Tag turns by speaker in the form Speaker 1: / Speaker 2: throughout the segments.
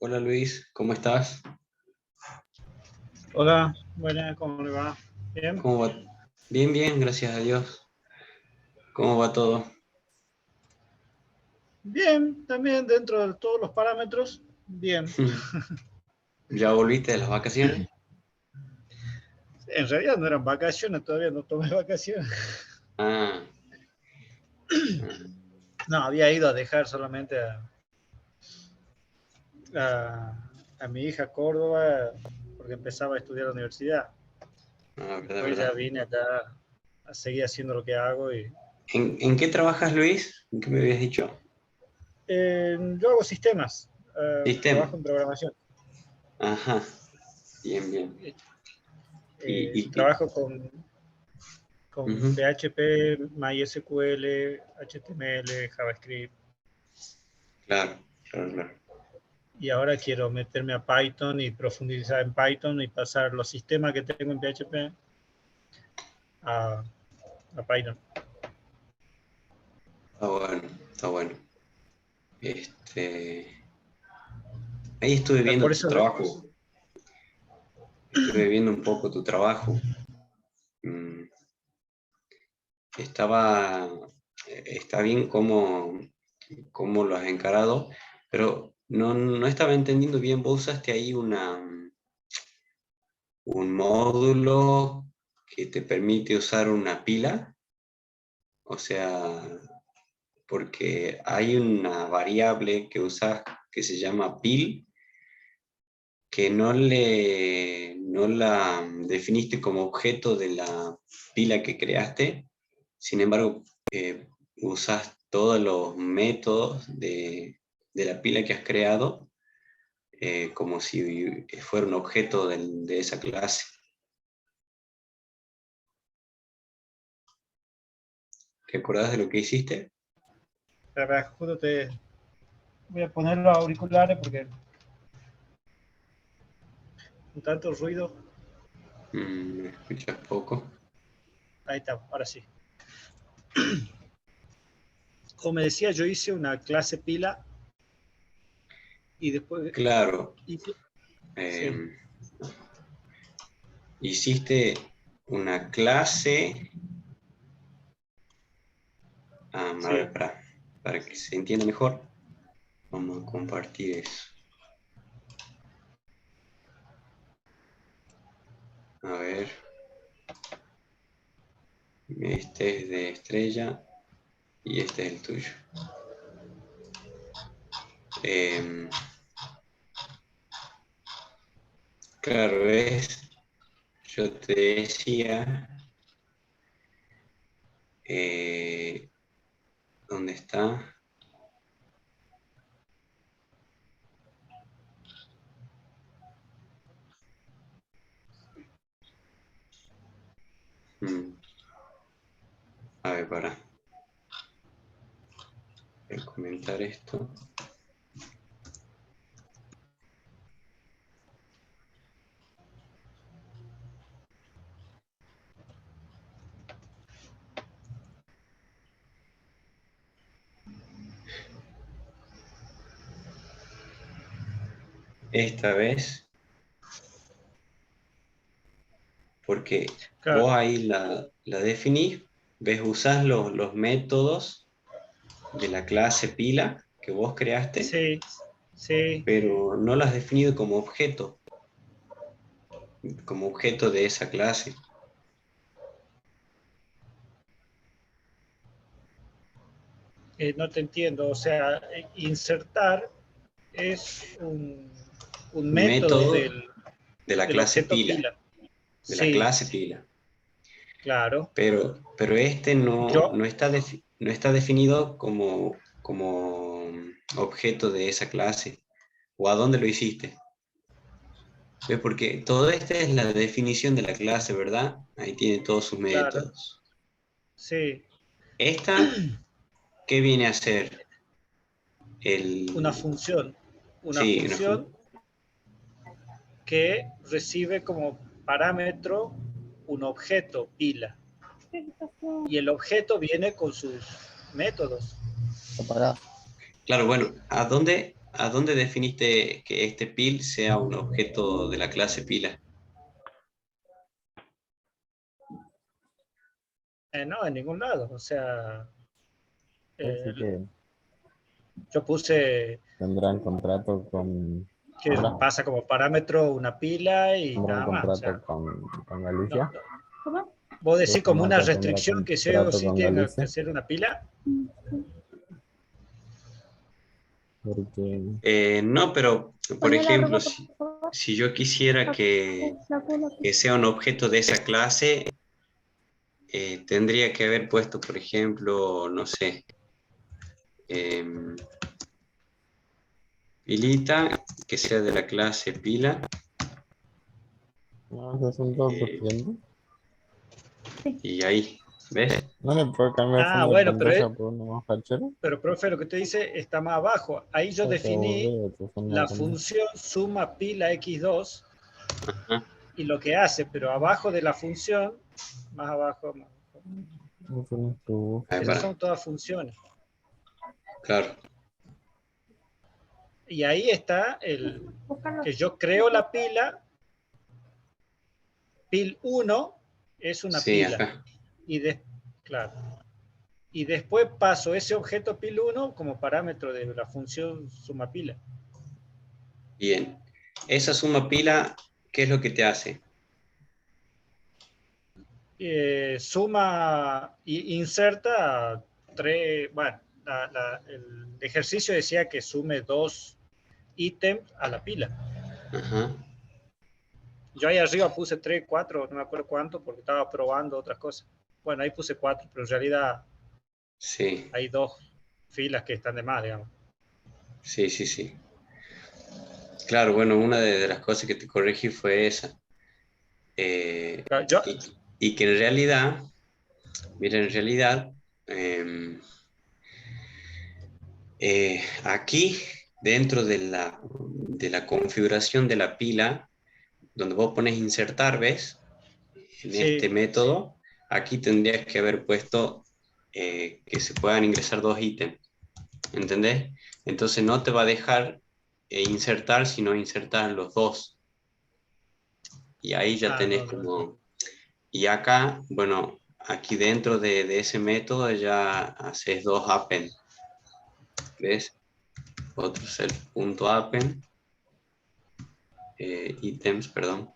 Speaker 1: Hola Luis, ¿cómo estás?
Speaker 2: Hola, buenas, ¿cómo le va? Bien,
Speaker 1: ¿Cómo va? Bien, bien, gracias a Dios. ¿Cómo va todo?
Speaker 2: bien, también dentro de todos los parámetros, bien.
Speaker 1: ¿Ya volviste de las vacaciones?
Speaker 2: En realidad no eran vacaciones, todavía no tomé vacaciones.
Speaker 1: Ah, ah,
Speaker 2: No, había ido a dejar solamente a mi hija a Córdoba porque empezaba a estudiar a la universidad.
Speaker 1: verdad,
Speaker 2: Después ya
Speaker 1: verdad.
Speaker 2: vine acá a seguir haciendo lo que hago y
Speaker 1: ¿En qué trabajas, Luis? ¿En qué me habías dicho?
Speaker 2: yo hago sistemas,
Speaker 1: Sistema.
Speaker 2: trabajo en programación.
Speaker 1: Ajá, bien, bien. Y,
Speaker 2: Trabajo con
Speaker 1: ujú,
Speaker 2: PHP, MySQL, HTML, JavaScript.
Speaker 1: claro, claro, claro.
Speaker 2: Y ahora quiero meterme a Python y profundizar en Python y pasar los sistemas que tengo en PHP a, a Python.
Speaker 1: Está bueno, está bueno. Este, ahí estuve viendo
Speaker 2: Por
Speaker 1: tu
Speaker 2: eso,
Speaker 1: trabajo, estuve viendo un poco tu trabajo. Mm, estaba, está bien cómo lo has encarado, pero no estaba entendiendo bien. Vos usaste ahí un módulo que te permite usar una pila, o sea, porque hay una variable que usas que se llama pil, que no la definiste como objeto de la pila que creaste. Sin embargo, usas todos los métodos de la pila que has creado, como si fuera un objeto de esa clase. ¿Te acordás de lo que hiciste?
Speaker 2: justo te voy a poner los auriculares porque con tanto ruido.
Speaker 1: ¿Me escuchas poco?
Speaker 2: Ahí está, ahora sí. Como me decía, yo hice una clase pila y después
Speaker 1: Claro,
Speaker 2: hice, sí,
Speaker 1: eh, hiciste una clase, a
Speaker 2: sí.
Speaker 1: ver, para que se entienda mejor, vamos a compartir eso. A ver, este es de Estrella y este es el tuyo. Eh, claro, yo te decía, eh, ¿dónde está? Mm, a ver, para comentar esto. Esta vez, porque
Speaker 2: Claro,
Speaker 1: vos ahí la definís, ves, usás los métodos de la clase pila que vos creaste,
Speaker 2: sí, sí.
Speaker 1: pero no las has definido como objeto de esa clase.
Speaker 2: No te entiendo. O sea, insertar es un
Speaker 1: Un
Speaker 2: método
Speaker 1: método de la
Speaker 2: del
Speaker 1: clase
Speaker 2: objeto
Speaker 1: pila,
Speaker 2: pila.
Speaker 1: de la
Speaker 2: Sí,
Speaker 1: clase pila.
Speaker 2: claro.
Speaker 1: Pero este
Speaker 2: Yo,
Speaker 1: no está definido como objeto de esa clase. ¿O a dónde lo hiciste? ¿Ves? Porque todo esto es la definición de la clase, ¿verdad? Ahí tiene todos sus
Speaker 2: claro,
Speaker 1: métodos.
Speaker 2: sí,
Speaker 1: Esta, ¿qué viene a ser?
Speaker 2: una
Speaker 1: El,
Speaker 2: función, una
Speaker 1: sí,
Speaker 2: función que recibe como parámetro un objeto pila y el objeto viene con sus métodos.
Speaker 1: claro, bueno, ¿A dónde definiste que este pil sea un objeto de la clase pila?
Speaker 2: No, en ningún lado. O sea,
Speaker 3: Así
Speaker 2: eh,
Speaker 3: que
Speaker 2: yo puse
Speaker 3: tendrán contrato con...
Speaker 2: que
Speaker 3: Ahora,
Speaker 2: pasa como parámetro una pila y
Speaker 3: tendrán
Speaker 2: nada más. O
Speaker 3: contrato
Speaker 2: sea,
Speaker 3: con
Speaker 2: no,
Speaker 3: Galicia.
Speaker 2: no. Vos decís
Speaker 3: Esta
Speaker 2: como una
Speaker 3: marca tendrá
Speaker 2: restricción que sí o
Speaker 3: contrato
Speaker 2: sí
Speaker 3: con
Speaker 2: tenga que
Speaker 3: Galicia.
Speaker 2: ser una pila.
Speaker 3: Porque
Speaker 1: No, pero por ejemplo, si yo quisiera que sea un objeto de esa clase, tendría que haber puesto, por ejemplo, no sé, em, pilita, que sea de la clase pila,
Speaker 3: no, esos son todos
Speaker 1: eh,
Speaker 3: dependientes.
Speaker 1: y ahí, ¿ves?
Speaker 3: No le puedo cambiar
Speaker 2: Ah,
Speaker 3: fondo de
Speaker 2: bueno,
Speaker 3: pantalla por uno más fachero.
Speaker 2: profe, lo que te dice está más abajo. Ahí yo
Speaker 3: Está todo
Speaker 2: definí
Speaker 3: aburrido tu fondo de
Speaker 2: la
Speaker 3: pantalla.
Speaker 2: función suma pila x2
Speaker 1: Ajá,
Speaker 2: y lo que hace, pero abajo de la función, más abajo,
Speaker 3: No tienes tu...
Speaker 1: ahí
Speaker 2: esas
Speaker 1: para,
Speaker 2: son todas funciones.
Speaker 1: claro,
Speaker 2: Y ahí está el que yo creo la pila, pil 1 es una
Speaker 1: sí,
Speaker 2: pila.
Speaker 1: acá,
Speaker 2: Y, claro, y después paso ese objeto pil 1 como parámetro de la función suma pila.
Speaker 1: bien. Esa suma pila, ¿qué es lo que te hace?
Speaker 2: Suma y inserta tres, bueno, el ejercicio decía que sume 2 ítems a la pila.
Speaker 1: Ajá,
Speaker 2: Yo ahí arriba puse 3, 4, no me acuerdo cuánto, porque estaba probando otras cosas. Bueno, ahí puse 4, pero en realidad
Speaker 1: sí,
Speaker 2: hay 2 filas que están de más, digamos.
Speaker 1: sí, sí, sí. Claro, bueno, una de las cosas que te corregí fue esa. Eh,
Speaker 2: Yo,
Speaker 1: y, y que en realidad, mira, en realidad, em, aquí, dentro de la configuración de la pila, donde vos pones insertar, ¿ves? En este
Speaker 2: sí,
Speaker 1: método, aquí tendrías que haber puesto que se puedan ingresar dos ítems, ¿entendés? Entonces no te va a dejar insertar, sino insertar los dos. Y ahí ya tenés
Speaker 2: no, no.
Speaker 1: como... Y acá, bueno, aquí dentro de ese método ya haces dos append, ¿ves? Otro self.append, ítems, perdón.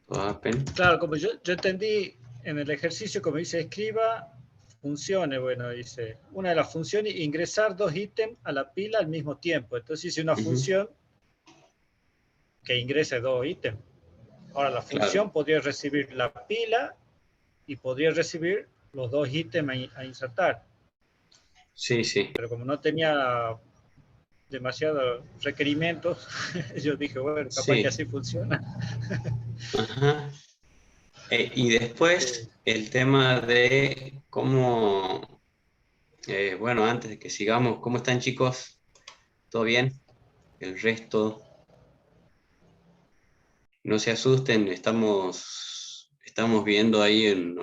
Speaker 1: Append.
Speaker 2: Claro, como yo entendí en el ejercicio, como dice, escriba funciones, bueno, dice, una de las funciones, ingresar 2 ítems a la pila al mismo tiempo. Entonces hice una función que ingrese 2 ítems. Ahora, la
Speaker 1: Claro,
Speaker 2: función podría recibir la pila y podría recibir los 2 ítems a insertar.
Speaker 1: sí, sí.
Speaker 2: Pero como no tenía demasiados requerimientos, yo dije, bueno, capaz que
Speaker 1: Sí,
Speaker 2: así funciona.
Speaker 1: ajá. Y
Speaker 2: Sí.
Speaker 1: después el tema de cómo, bueno, antes de que sigamos, ¿cómo están chicos? ¿Todo bien? El resto, no se asusten, estamos viendo ahí en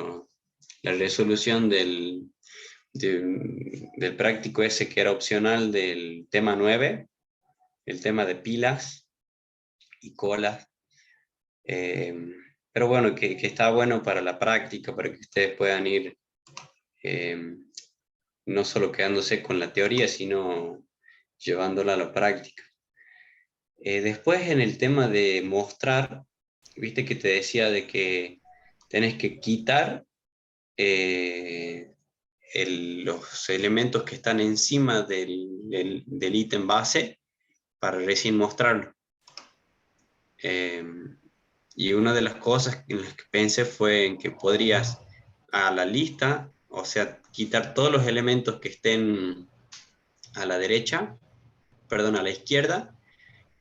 Speaker 1: la resolución del práctico ese que era opcional del tema 9, el tema de pilas y colas. Eh, pero bueno, que está bueno para la práctica, para que ustedes puedan ir eh, no solo quedándose con la teoría, sino llevándola a la práctica. Después en el tema de mostrar, viste que te decía de que tenés que quitar los elementos que están encima del ítem base para recién mostrarlo. Eh, y una de las cosas en las que pensé fue en que podrías a la lista, o sea, quitar todos los elementos que estén a la derecha, perdón, a la izquierda,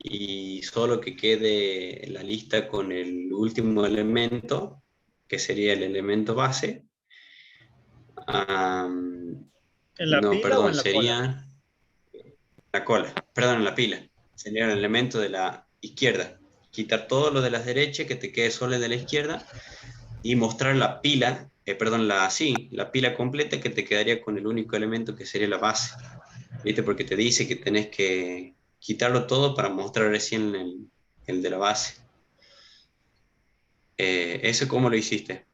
Speaker 1: y solo que quede la lista con el último elemento, que sería el elemento base.
Speaker 2: ¿En la
Speaker 1: No,
Speaker 2: pila o
Speaker 1: perdón,
Speaker 2: en la cola?
Speaker 1: sería la cola, perdón, la pila. Sería el elemento de la izquierda. Quitar todo lo de la derecha, que te quede solo el de la izquierda, y mostrar la pila perdón, la pila completa que te quedaría con el único elemento que sería la base. ¿Viste? Porque te dice que tenés que quitarlo todo para mostrar recién el de la base. ¿Eso cómo lo hiciste?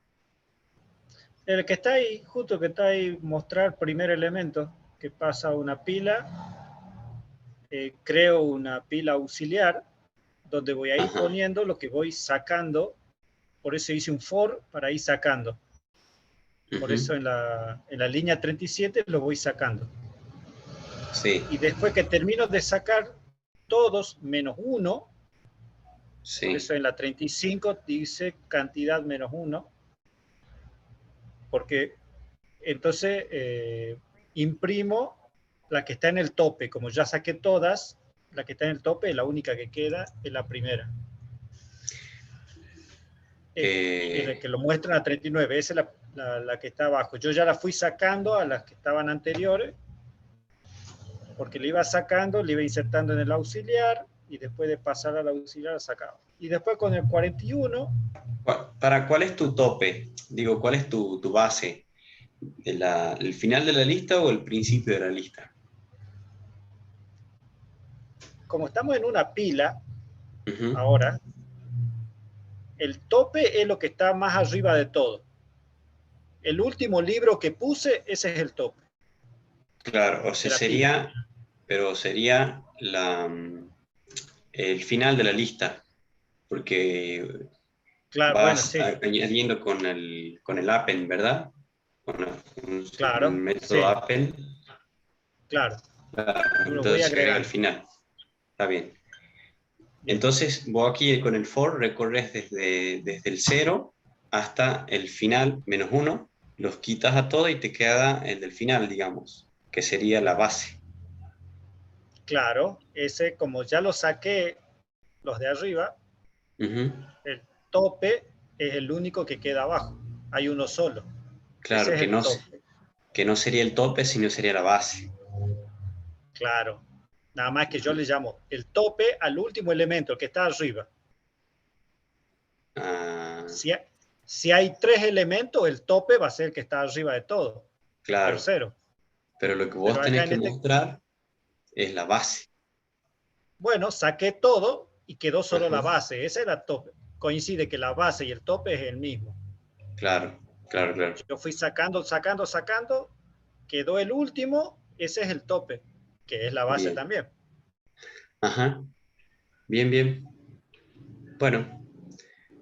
Speaker 2: El que está ahí, justo que está ahí, mostrar primer elemento, que pasa a una pila, creo una pila auxiliar, donde voy a ir
Speaker 1: Ajá.
Speaker 2: poniendo lo que voy sacando. Por eso hice un for para ir sacando. Por
Speaker 1: Ujú.
Speaker 2: eso en la línea 37 lo voy sacando.
Speaker 1: Sí,
Speaker 2: Y después que termino de sacar todos menos 1, por
Speaker 1: sí.
Speaker 2: eso en la 35 dice cantidad menos 1, porque entonces imprimo la que está en el tope. Como ya saqué todas, la que está en el tope, la única que queda es la primera. El
Speaker 1: Eh,
Speaker 2: que lo muestra a 39, esa es la que está abajo. Yo ya la fui sacando a las que estaban anteriores, porque le iba sacando, le iba insertando en el auxiliar, y después de pasar al auxiliar la sacaba. Y después con el 41,
Speaker 1: ¿Cuál es tu tope? Digo, ¿cuál es tu base? ¿El final de la lista o el principio de la lista?
Speaker 2: como estamos en una pila
Speaker 1: Ujú.
Speaker 2: ahora, el tope es lo que está más arriba de todo. El último libro que puse, ese es el tope
Speaker 1: Claro, o
Speaker 2: de
Speaker 1: sea,
Speaker 2: la pila.
Speaker 1: sería el final de la lista, porque
Speaker 2: Claro, bueno,
Speaker 1: vas
Speaker 2: sí,
Speaker 1: añadiendo con el append, ¿verdad? Con el
Speaker 2: claro,
Speaker 1: método
Speaker 2: sí,
Speaker 1: append,
Speaker 2: claro.
Speaker 1: claro,
Speaker 2: Lo voy
Speaker 1: entonces se agrega al
Speaker 2: agregando.
Speaker 1: final. Está bien.
Speaker 2: Bien,
Speaker 1: Entonces, vos aquí con el for recorres desde el 0 hasta el final, menos 1, los quitas a todo y te queda el del final, digamos, que sería la base.
Speaker 2: claro, ese como ya lo saqué, los de arriba,
Speaker 1: Ujú.
Speaker 2: el tope es el único que queda abajo. Hay uno solo. Ese
Speaker 1: Claro,
Speaker 2: es el tope.
Speaker 1: que no sería el tope, sino sería la base.
Speaker 2: Claro. Nada más que yo
Speaker 1: Ujú.
Speaker 2: le llamo el tope al último elemento, el que está arriba.
Speaker 1: Ah,
Speaker 2: Si, si hay 3 elementos, el tope va a ser el que está arriba de todo. El
Speaker 1: claro,
Speaker 2: tercero.
Speaker 1: pero lo que vos
Speaker 2: Pero acá
Speaker 1: tenés
Speaker 2: en
Speaker 1: que
Speaker 2: este,
Speaker 1: mostrar es la base.
Speaker 2: bueno, saqué todo y quedó solo
Speaker 1: Ajá.
Speaker 2: la base. Ese era el tope. Coincide que la base y el tope es el mismo.
Speaker 1: Claro, claro, claro.
Speaker 2: Yo fui sacando, quedó el último, ese es el tope, que es la base
Speaker 1: Bien.
Speaker 2: también.
Speaker 1: Ajá. Bien, bien. Bueno,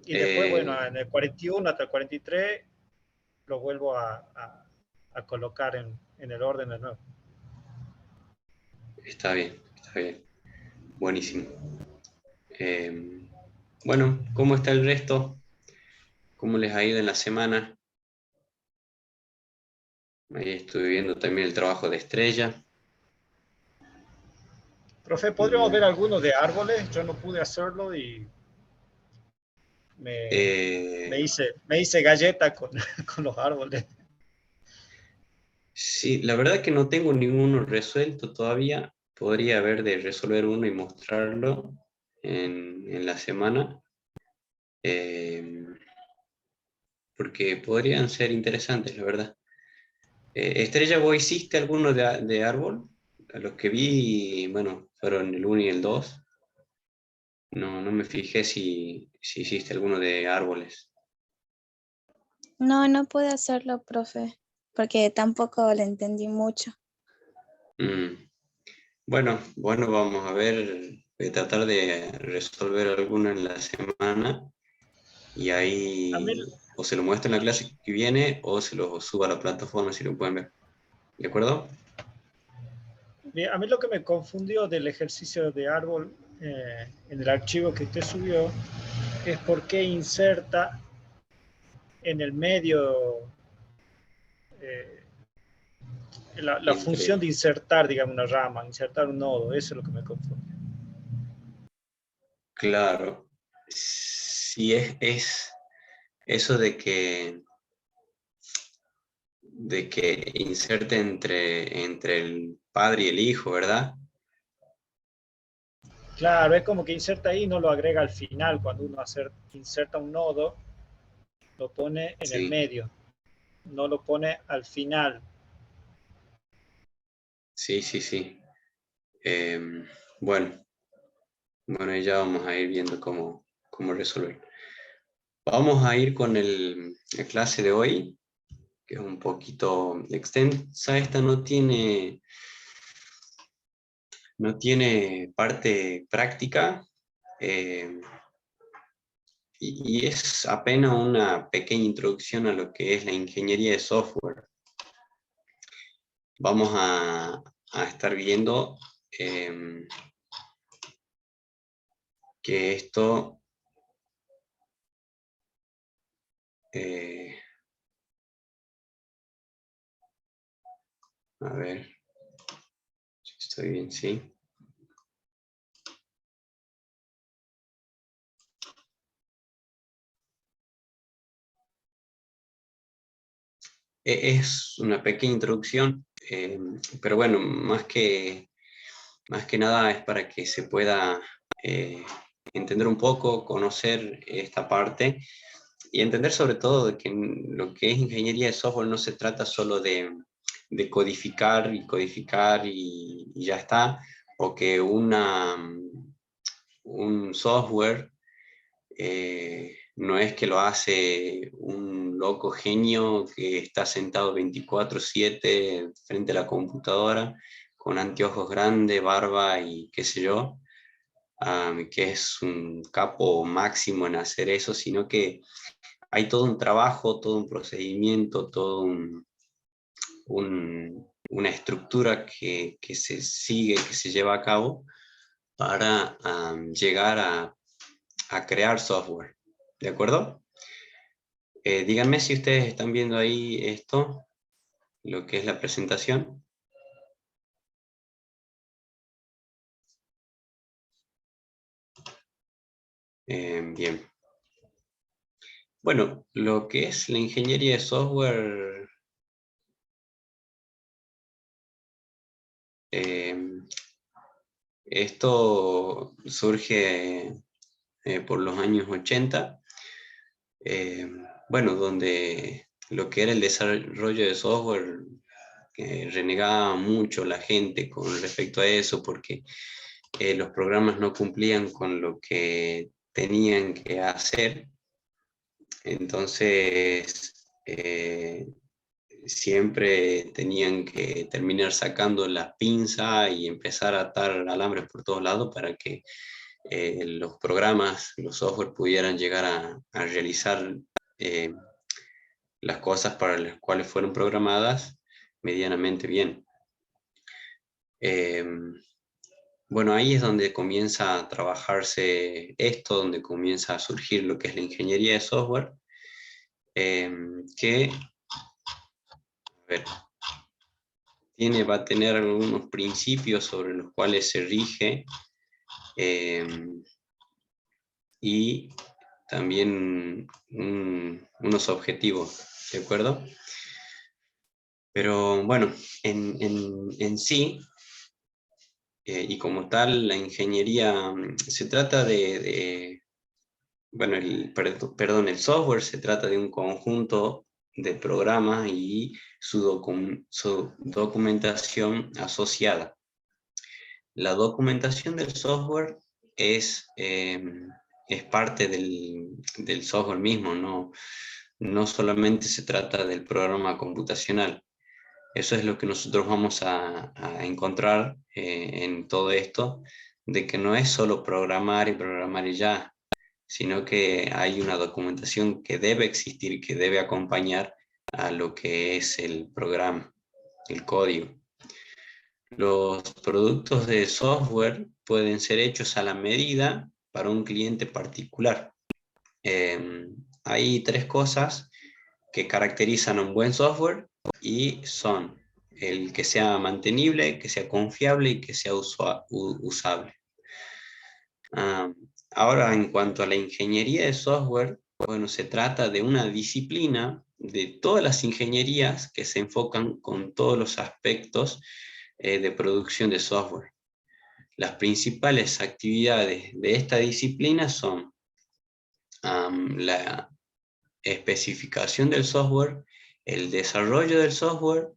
Speaker 2: Y después, bueno,
Speaker 1: eh,
Speaker 2: en el 41 hasta el 43 lo vuelvo a colocar en el orden de nuevo.
Speaker 1: está bien, está bien. Buenísimo. Eh, bueno, ¿cómo está el resto? ¿Cómo les ha ido en la semana? Ahí estuve viendo también el trabajo de Estrella.
Speaker 2: Profe, ¿podríamos ver
Speaker 1: Y,
Speaker 2: algunos de árboles? Yo no pude hacerlo y me,
Speaker 1: eh,
Speaker 2: me hice galleta con, con los árboles.
Speaker 1: sí, la verdad que no tengo ninguno resuelto todavía. Podría haber de resolver uno y mostrarlo en la semana. Eh, porque podrían ser interesantes, la verdad. Estrella, ¿vos hiciste alguno de árbol? A los que vi, bueno, fueron el uno y el 2. No, no me fijé si hiciste alguno de árboles.
Speaker 4: No, no pude hacerlo, profe, porque tampoco le entendí mucho.
Speaker 1: Mm. Bueno, vamos a ver, voy a tratar de resolver alguno en la semana y
Speaker 2: A mí,
Speaker 1: ahí o se lo muestro en la clase que viene o se lo subo a la plataforma si lo pueden ver. ¿De acuerdo?
Speaker 2: a mí lo que me confundió del ejercicio de árbol en el archivo que usted subió es por qué inserta en el medio eh, la función
Speaker 1: Entre,
Speaker 2: de insertar, digamos, una rama, insertar un nodo. Eso es lo que me confunde.
Speaker 1: claro, si es eso de que inserte entre el padre y el hijo, ¿verdad?
Speaker 2: Claro, es como que inserta ahí y no lo agrega al final. Cuando uno inserta un nodo, lo pone en el
Speaker 1: Sí,
Speaker 2: medio. no lo pone al final.
Speaker 1: Sí, sí, sí. Bueno, ya vamos a ir viendo cómo resolver. Vamos a ir con la clase de hoy, que es un poquito extensa. Esta no tiene parte práctica, y es apenas una pequeña introducción a lo que es la ingeniería de software. Vamos a estar viendo que esto a ver si estoy bien, sí. Es una pequeña introducción, pero bueno, más que nada es para que se pueda entender un poco, conocer esta parte y entender sobre todo de que lo que es ingeniería de software no se trata solo de codificar y ya está, o que un software no es que lo hace un loco genio que está sentado 24/7 frente a la computadora con anteojos grandes, barba y qué sé yo, que es un capo máximo en hacer eso, sino que hay todo un trabajo, todo un procedimiento, una estructura que se sigue, que se lleva a cabo para llegar a crear software. ¿De acuerdo? Díganme si ustedes están viendo ahí esto, lo que es la presentación. Bien. Bueno, lo que es la ingeniería de software, esto surge por los años 80, bueno, donde lo que era el desarrollo de software renegaba mucho la gente con respecto a eso, porque los programas no cumplían con lo que tenían que hacer. Entonces, siempre tenían que terminar sacando la pinza y empezar a atar alambres por todos lados para que los programas, los software pudieran llegar a realizar las cosas para las cuales fueron programadas medianamente bien. Bueno, ahí es donde comienza a trabajarse esto, donde comienza a surgir lo que es la ingeniería de software, que a ver, va a tener algunos principios sobre los cuales se rige, y también unos objetivos, ¿de acuerdo? Pero bueno, en sí, y como tal, la ingeniería se trata bueno, el software se trata de un conjunto de programas y su documentación asociada. La documentación del software es parte del software mismo, no solamente se trata del programa computacional. Eso es lo que nosotros vamos a encontrar en todo esto, de que no es solo programar y ya, sino que hay una documentación que debe existir, que debe acompañar a lo que es el programa, el código. Los productos de software pueden ser hechos a la medida para un cliente particular. Hay tres cosas que caracterizan a un buen software y son el que sea mantenible, que sea confiable y que sea usable. Ahora, en cuanto a la ingeniería de software, bueno, se trata de una disciplina de todas las ingenierías que se enfocan con todos los aspectos de producción de software. Las principales actividades de esta disciplina son la especificación del software, el desarrollo del software,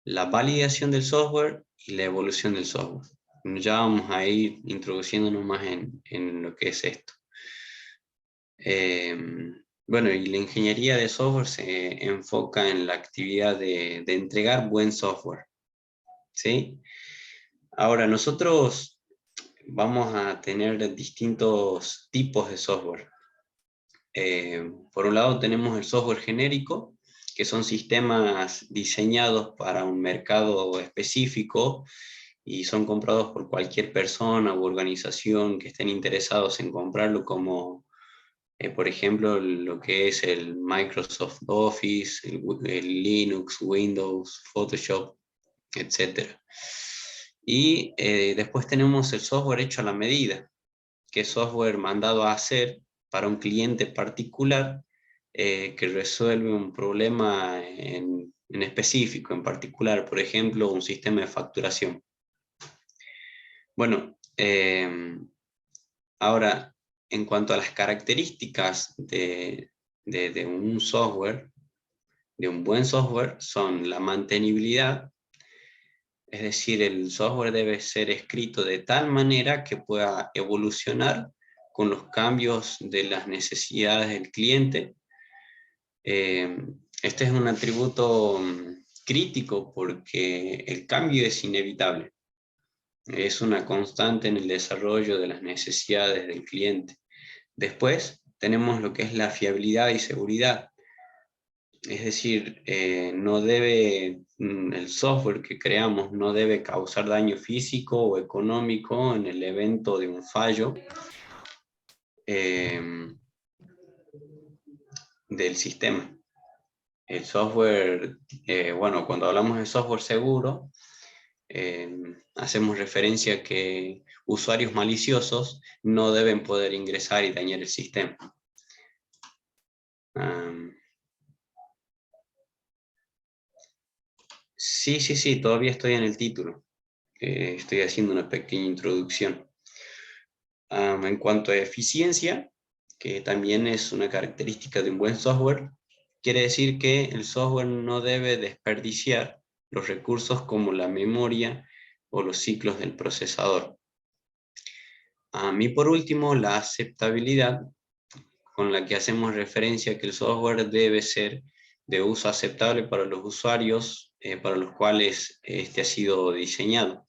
Speaker 1: la validación del software y la evolución del software. Ya vamos a ir introduciéndonos más en lo que es esto. Bueno, y la ingeniería de software se enfoca en la actividad de entregar buen software, ¿sí? Ahora, nosotros vamos a tener distintos tipos de software. Por un lado tenemos el software genérico, que son sistemas diseñados para un mercado específico y son comprados por cualquier persona u organización que estén interesados en comprarlo, como por ejemplo lo que es el Microsoft Office, el Linux, Windows, Photoshop, etc. Y después tenemos el software hecho a la medida, que es software mandado a hacer para un cliente particular que resuelve un problema en específico, en particular, por ejemplo, un sistema de facturación. Bueno, ahora, en cuanto a las características de un software, de un buen software, son la mantenibilidad, es decir, el software debe ser escrito de tal manera que pueda evolucionar con los cambios de las necesidades del cliente. Este es un atributo crítico porque el cambio es inevitable. Es una constante en el desarrollo de las necesidades del cliente. Después tenemos lo que es la fiabilidad y seguridad. Es decir, el software que creamos no debe causar daño físico o económico en el evento de un fallo del sistema. El software, bueno, cuando hablamos de software seguro, hacemos referencia a que usuarios maliciosos no deben poder ingresar y dañar el sistema. Sí, todavía estoy en el título. Estoy haciendo una pequeña introducción. En cuanto a eficiencia, que también es una característica de un buen software, quiere decir que el software no debe desperdiciar los recursos como la memoria o los ciclos del procesador. Y por último, la aceptabilidad, con la que hacemos referencia a que el software debe ser de uso aceptable para los usuarios para los cuales este ha sido diseñado.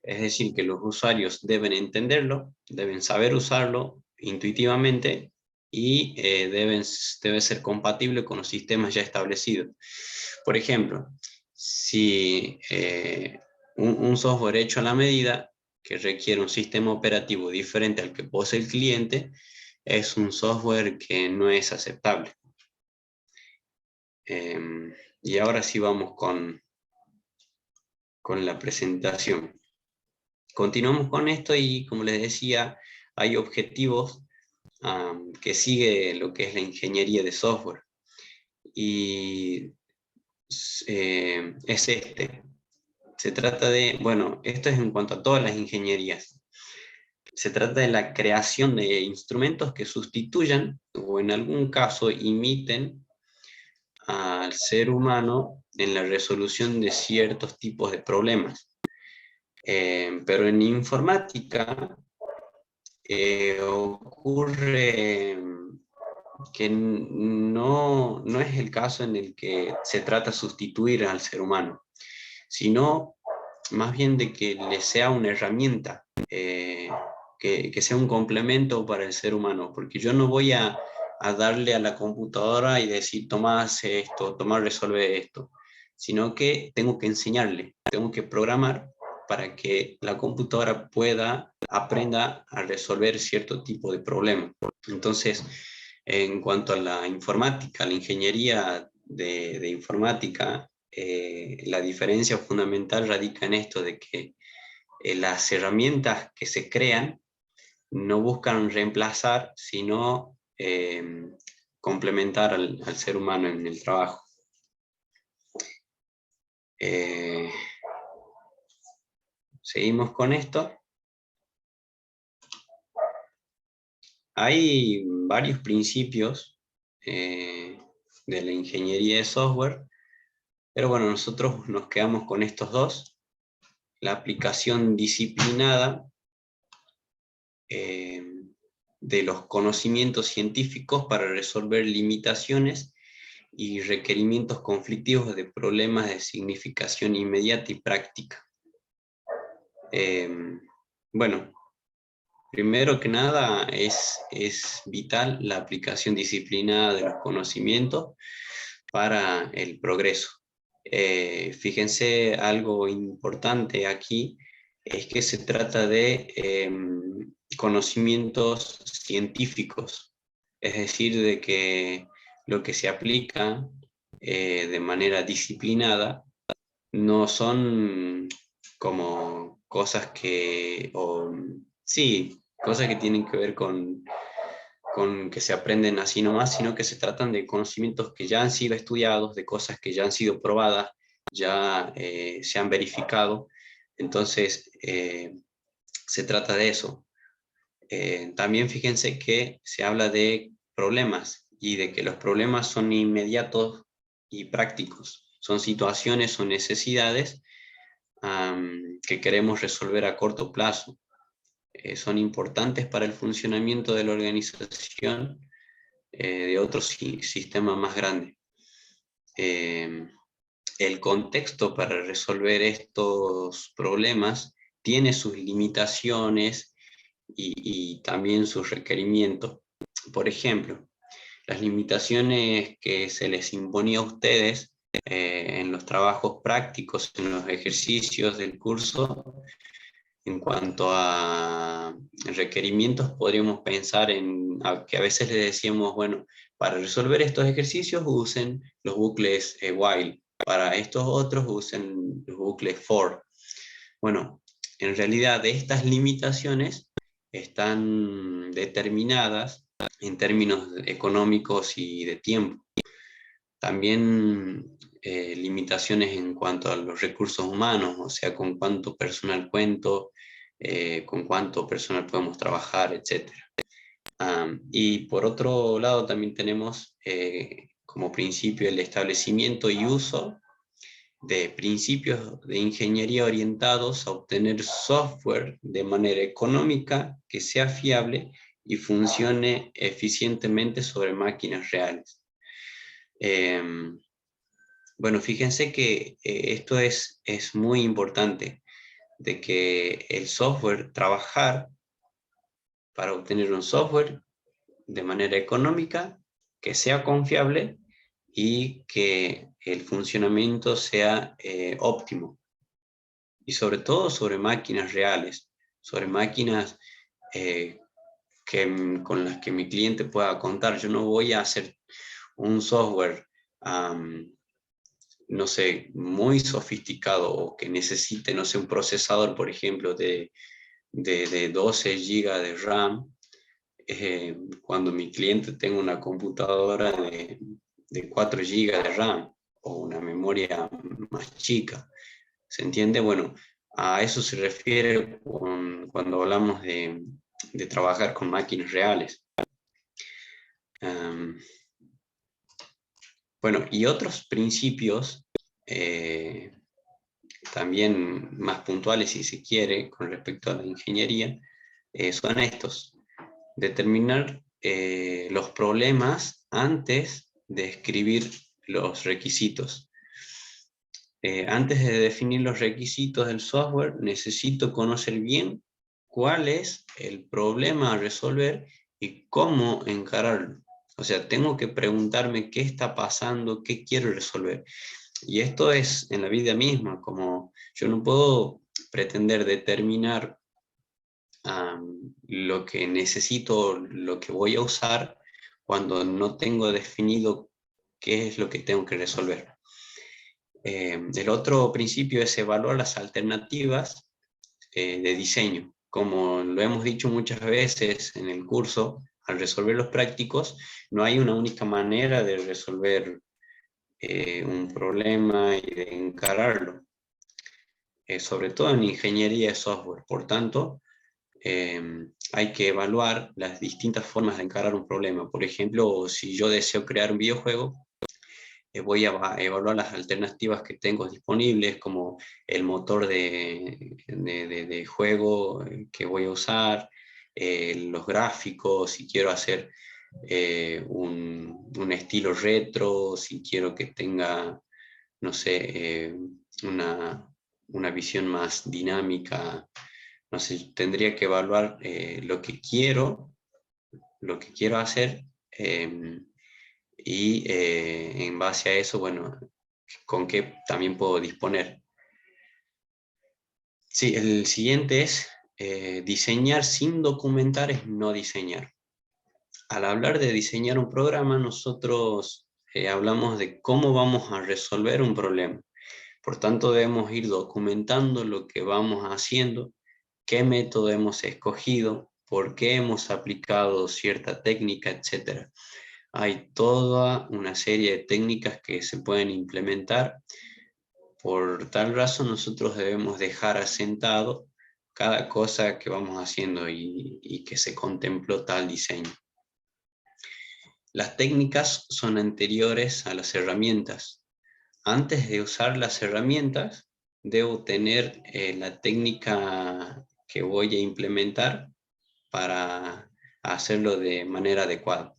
Speaker 1: Es decir, que los usuarios deben entenderlo, deben saber usarlo intuitivamente y debe ser compatible con los sistemas ya establecidos. Por ejemplo, si un software hecho a la medida que requiere un sistema operativo diferente al que posee el cliente, es un software que no es aceptable. Y ahora sí vamos con la presentación. Continuamos con esto y, como les decía, hay objetivos que sigue lo que es la ingeniería de software. Y es este. Se trata de, bueno, esto es en cuanto a todas las ingenierías. Se trata de la creación de instrumentos que sustituyan o en algún caso imiten al ser humano en la resolución de ciertos tipos de problemas. Pero en informática ocurre que no es el caso en el que se trata de sustituir al ser humano, sino más bien de que le sea una herramienta, que sea un complemento para el ser humano, porque yo no voy a darle a la computadora y decir, toma, hace esto, toma, resuelve esto, sino que tengo que enseñarle, tengo que programar para que la computadora aprenda a resolver cierto tipo de problema. Entonces, en cuanto a la informática, la ingeniería de informática, la diferencia fundamental radica en esto de que las herramientas que se crean no buscan reemplazar, sino complementar al ser humano en el trabajo. Seguimos con esto. Hay varios principios de la ingeniería de software, pero bueno, nosotros nos quedamos con estos dos. La aplicación disciplinada de los conocimientos científicos para resolver limitaciones y requerimientos conflictivos de problemas de significación inmediata y práctica. Bueno, primero que nada es vital la aplicación disciplinada de los conocimientos para el progreso. Fíjense, algo importante aquí es que se trata de conocimientos científicos, es decir, de que lo que se aplica de manera disciplinada no son como cosas que, sí, cosas que tienen que ver con que se aprenden así nomás, sino que se tratan de conocimientos que ya han sido estudiados, de cosas que ya han sido probadas, ya se han verificado. Entonces, se trata de eso. También fíjense que se habla de problemas y de que los problemas son inmediatos y prácticos. Son situaciones o necesidades que queremos resolver a corto plazo. Son importantes para el funcionamiento de la organización de otro sistema más grande. El contexto para resolver estos problemas tiene sus limitaciones y también sus requerimientos. Por ejemplo, las limitaciones que se les imponía a ustedes en los trabajos prácticos, en los ejercicios del curso. En cuanto a requerimientos, podríamos pensar en que a veces le decíamos, bueno, para resolver estos ejercicios usen los bucles while, para estos otros usen los bucles for. Bueno, en realidad estas limitaciones están determinadas en términos económicos y de tiempo. También limitaciones en cuanto a los recursos humanos, o sea, con cuánto personal cuento, con cuánto personal podemos trabajar, etc. Y por otro lado también tenemos como principio el establecimiento y uso de principios de ingeniería orientados a obtener software de manera económica, que sea fiable y funcione eficientemente sobre máquinas reales. Bueno, fíjense que esto es muy importante, de que el software, trabajar para obtener un software de manera económica, que sea confiable y que el funcionamiento sea óptimo. Y sobre todo sobre máquinas reales, sobre máquinas con las que mi cliente pueda contar. Yo no voy a hacer un software no sé, muy sofisticado o que necesite, no sé, un procesador, por ejemplo, de 12 GB de RAM, cuando mi cliente tenga una computadora de 4 GB de RAM o una memoria más chica. ¿Se entiende? Bueno, a eso se refiere cuando hablamos de trabajar con máquinas reales. Bueno, y otros principios también más puntuales, si se quiere, con respecto a la ingeniería, son estos. Determinar los problemas antes de escribir los requisitos. Antes de definir los requisitos del software, necesito conocer bien cuál es el problema a resolver y cómo encararlo. O sea, tengo que preguntarme qué está pasando, qué quiero resolver. Y esto es en la vida misma, como yo no puedo pretender determinar lo que necesito, lo que voy a usar, cuando no tengo definido qué es lo que tengo que resolver. El otro principio es evaluar las alternativas de diseño. Como lo hemos dicho muchas veces en el curso, al resolver los prácticos, no hay una única manera de resolver un problema y de encararlo, sobre todo en ingeniería de software. Por tanto, hay que evaluar las distintas formas de encarar un problema. Por ejemplo, si yo deseo crear un videojuego, voy a evaluar las alternativas que tengo disponibles, como el motor de juego que voy a usar, los gráficos, si quiero hacer un estilo retro, si quiero que tenga, no sé, una visión más dinámica. No sé, tendría que evaluar lo que quiero hacer, y en base a eso, bueno, con qué también puedo disponer. Sí, el siguiente es diseñar sin documentar es no diseñar. Al hablar de diseñar un programa, nosotros hablamos de cómo vamos a resolver un problema. Por tanto, debemos ir documentando lo que vamos haciendo, qué método hemos escogido, por qué hemos aplicado cierta técnica, etc. Hay toda una serie de técnicas que se pueden implementar. Por tal razón, nosotros debemos dejar asentado cada cosa que vamos haciendo y que se contempló tal diseño. Las técnicas son anteriores a las herramientas. Antes de usar las herramientas, debo tener la técnica que voy a implementar para hacerlo de manera adecuada.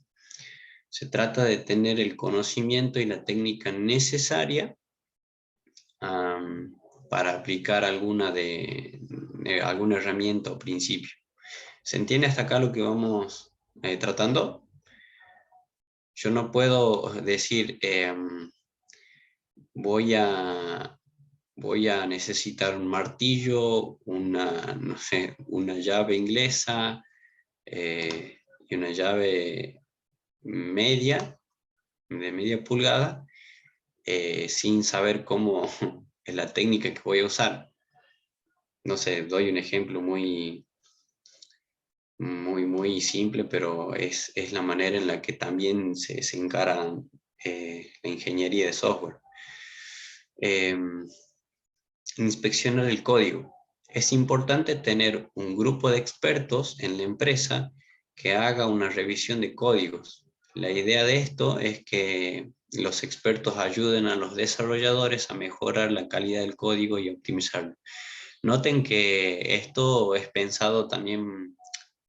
Speaker 1: Se trata de tener el conocimiento y la técnica necesaria para aplicar alguna herramienta o principio. ¿Se entiende hasta acá lo que vamos tratando? Yo no puedo decir, voy a necesitar un martillo, no sé, una llave inglesa y una llave media, de media pulgada, sin saber cómo es la técnica que voy a usar. No sé, doy un ejemplo muy simple, pero es la manera en la que también se encara la ingeniería de software. Inspeccionar el código. Es importante tener un grupo de expertos en la empresa que haga una revisión de códigos. La idea de esto es que los expertos ayuden a los desarrolladores a mejorar la calidad del código y optimizarlo. Noten que esto es pensado también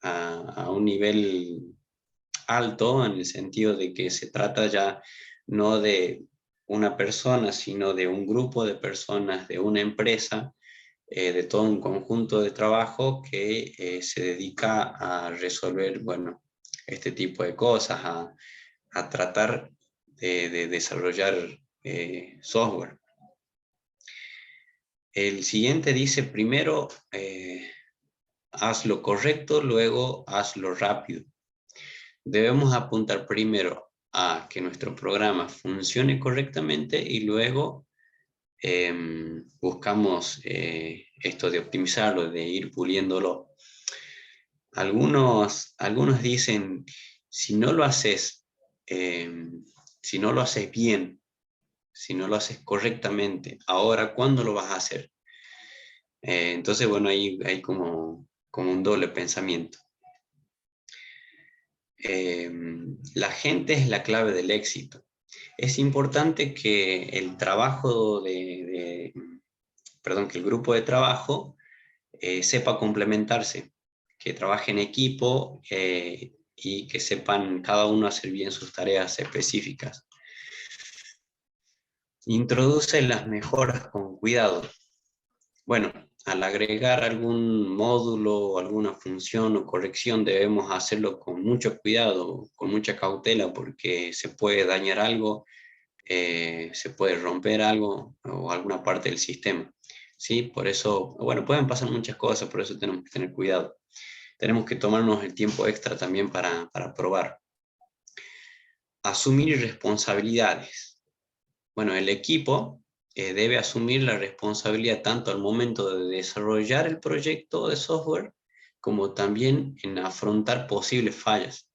Speaker 1: a un nivel alto, en el sentido de que se trata ya no de una persona, sino de un grupo de personas, de una empresa, de todo un conjunto de trabajo que se dedica a resolver, bueno, este tipo de cosas, a tratar de desarrollar software. El siguiente dice, primero haz lo correcto, luego hazlo rápido. Debemos apuntar primero a que nuestro programa funcione correctamente y luego buscamos esto de optimizarlo, de ir puliéndolo. Algunos dicen, si no lo haces bien, si no lo haces correctamente, ahora, ¿cuándo lo vas a hacer? Entonces, bueno, hay como un doble pensamiento. La gente es la clave del éxito. Es importante que el trabajo que el grupo de trabajo sepa complementarse, que trabaje en equipo y que sepan cada uno hacer bien sus tareas específicas. Introduce las mejoras con cuidado. Bueno, al agregar algún módulo o alguna función o corrección debemos hacerlo con mucho cuidado, con mucha cautela, porque se puede dañar algo, se puede romper algo o alguna parte del sistema. ¿Sí? Por eso, bueno, pueden pasar muchas cosas, por eso tenemos que tener cuidado. Tenemos que tomarnos el tiempo extra también para probar. Asumir responsabilidades. Bueno, el equipo debe asumir la responsabilidad tanto al momento de desarrollar el proyecto de software, como también en afrontar posibles fallas.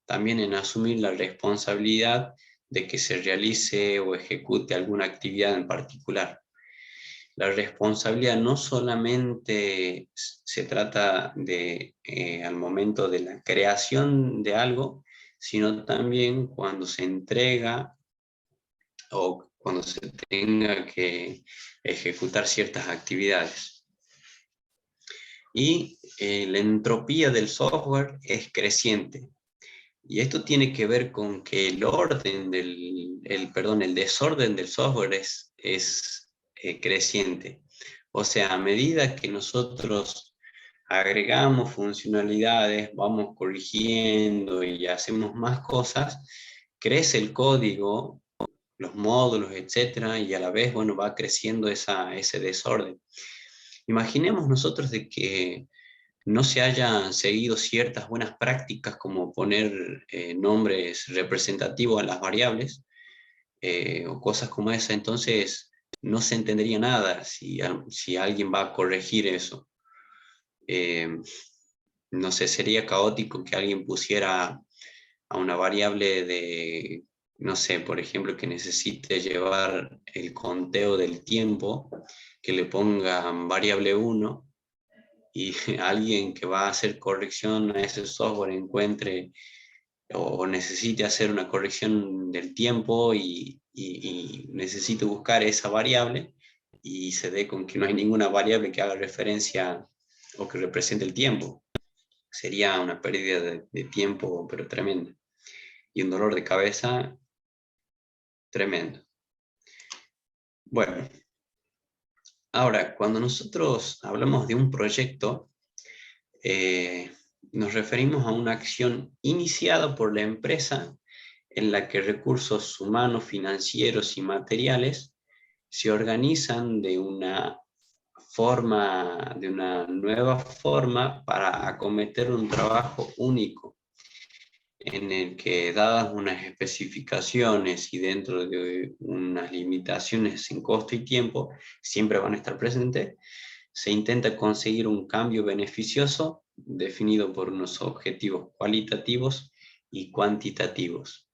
Speaker 1: También en asumir la responsabilidad de que se realice o ejecute alguna actividad en particular. La responsabilidad no solamente se trata de al momento de la creación de algo, sino también cuando se entrega o cuando se tenga que ejecutar ciertas actividades. Y la entropía del software es creciente. Y esto tiene que ver con que el desorden del software es creciente. O sea, a medida que nosotros agregamos funcionalidades, vamos corrigiendo y hacemos más cosas, crece el código, los módulos, etcétera, y a la vez, bueno, va creciendo ese desorden. Imaginemos nosotros de que no se hayan seguido ciertas buenas prácticas como poner nombres representativos a las variables o cosas como esa, entonces no se entendería nada si alguien va a corregir eso. No sé, sería caótico que alguien pusiera a una variable de, no sé, por ejemplo, que necesite llevar el conteo del tiempo, que le ponga variable 1 y alguien que va a hacer corrección a ese software encuentre o necesite hacer una corrección del tiempo y necesite buscar esa variable y se dé con que no hay ninguna variable que haga referencia o que represente el tiempo. Sería una pérdida de tiempo, pero tremenda. Y un dolor de cabeza tremendo. Bueno, ahora, cuando nosotros hablamos de un proyecto, nos referimos a una acción iniciada por la empresa en la que recursos humanos, financieros y materiales se organizan de una nueva forma para acometer un trabajo único, en el que, dadas unas especificaciones y dentro de unas limitaciones en costo y tiempo, siempre van a estar presentes, se intenta conseguir un cambio beneficioso definido por unos objetivos cualitativos y cuantitativos.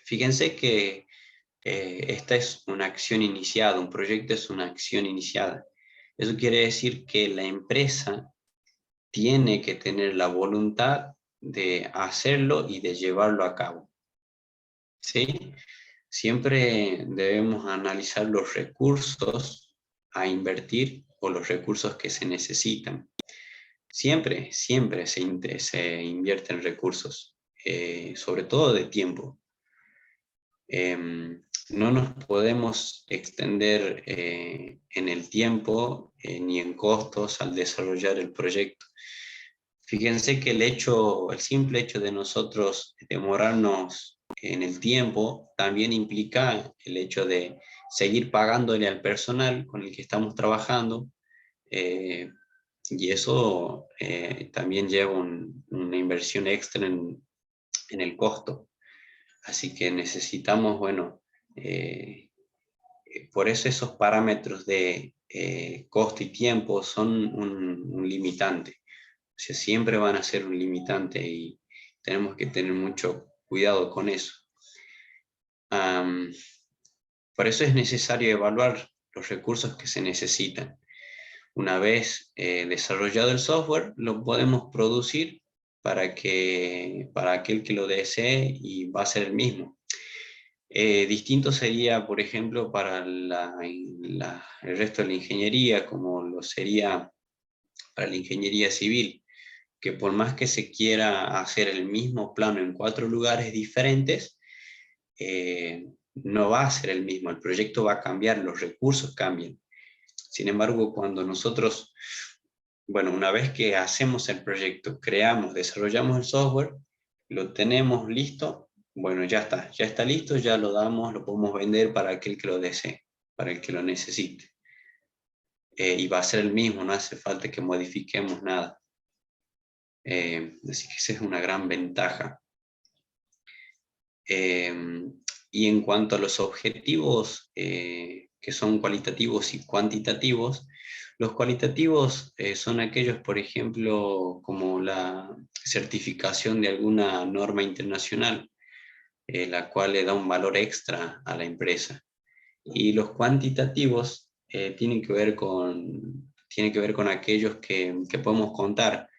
Speaker 1: Fíjense que esta es una acción iniciada, un proyecto es una acción iniciada. Eso quiere decir que la empresa tiene que tener la voluntad de hacerlo y de llevarlo a cabo. ¿Sí? Siempre debemos analizar los recursos a invertir o los recursos que se necesitan. Siempre se invierten recursos, sobre todo de tiempo. No nos podemos extender en el tiempo ni en costos al desarrollar el proyecto. Fíjense que el simple hecho de nosotros demorarnos en el tiempo también implica el hecho de seguir pagándole al personal con el que estamos trabajando, y eso también lleva una inversión extra en el costo. Así que necesitamos, bueno, por eso esos parámetros de costo y tiempo son un limitante. O sea, siempre van a ser un limitante y tenemos que tener mucho cuidado con eso. Por eso es necesario evaluar los recursos que se necesitan. Una vez desarrollado el software, lo podemos producir para aquel que lo desee y va a ser el mismo. Distinto sería, por ejemplo, para el resto de la ingeniería, como lo sería para la ingeniería civil, que por más que se quiera hacer el mismo plano en 4 lugares diferentes, no va a ser el mismo, el proyecto va a cambiar, los recursos cambian. Sin embargo, cuando nosotros, bueno, una vez que hacemos el proyecto, creamos, desarrollamos el software, lo tenemos listo, bueno, ya está listo, ya lo damos, lo podemos vender para aquel que lo desee, para el que lo necesite. Y va a ser el mismo, no hace falta que modifiquemos nada. Así que esa es una gran ventaja. Y en cuanto a los objetivos que son cualitativos y cuantitativos, los cualitativos son aquellos, por ejemplo, como la certificación de alguna norma internacional, la cual le da un valor extra a la empresa. Y los cuantitativos tienen que ver con aquellos que podemos contar,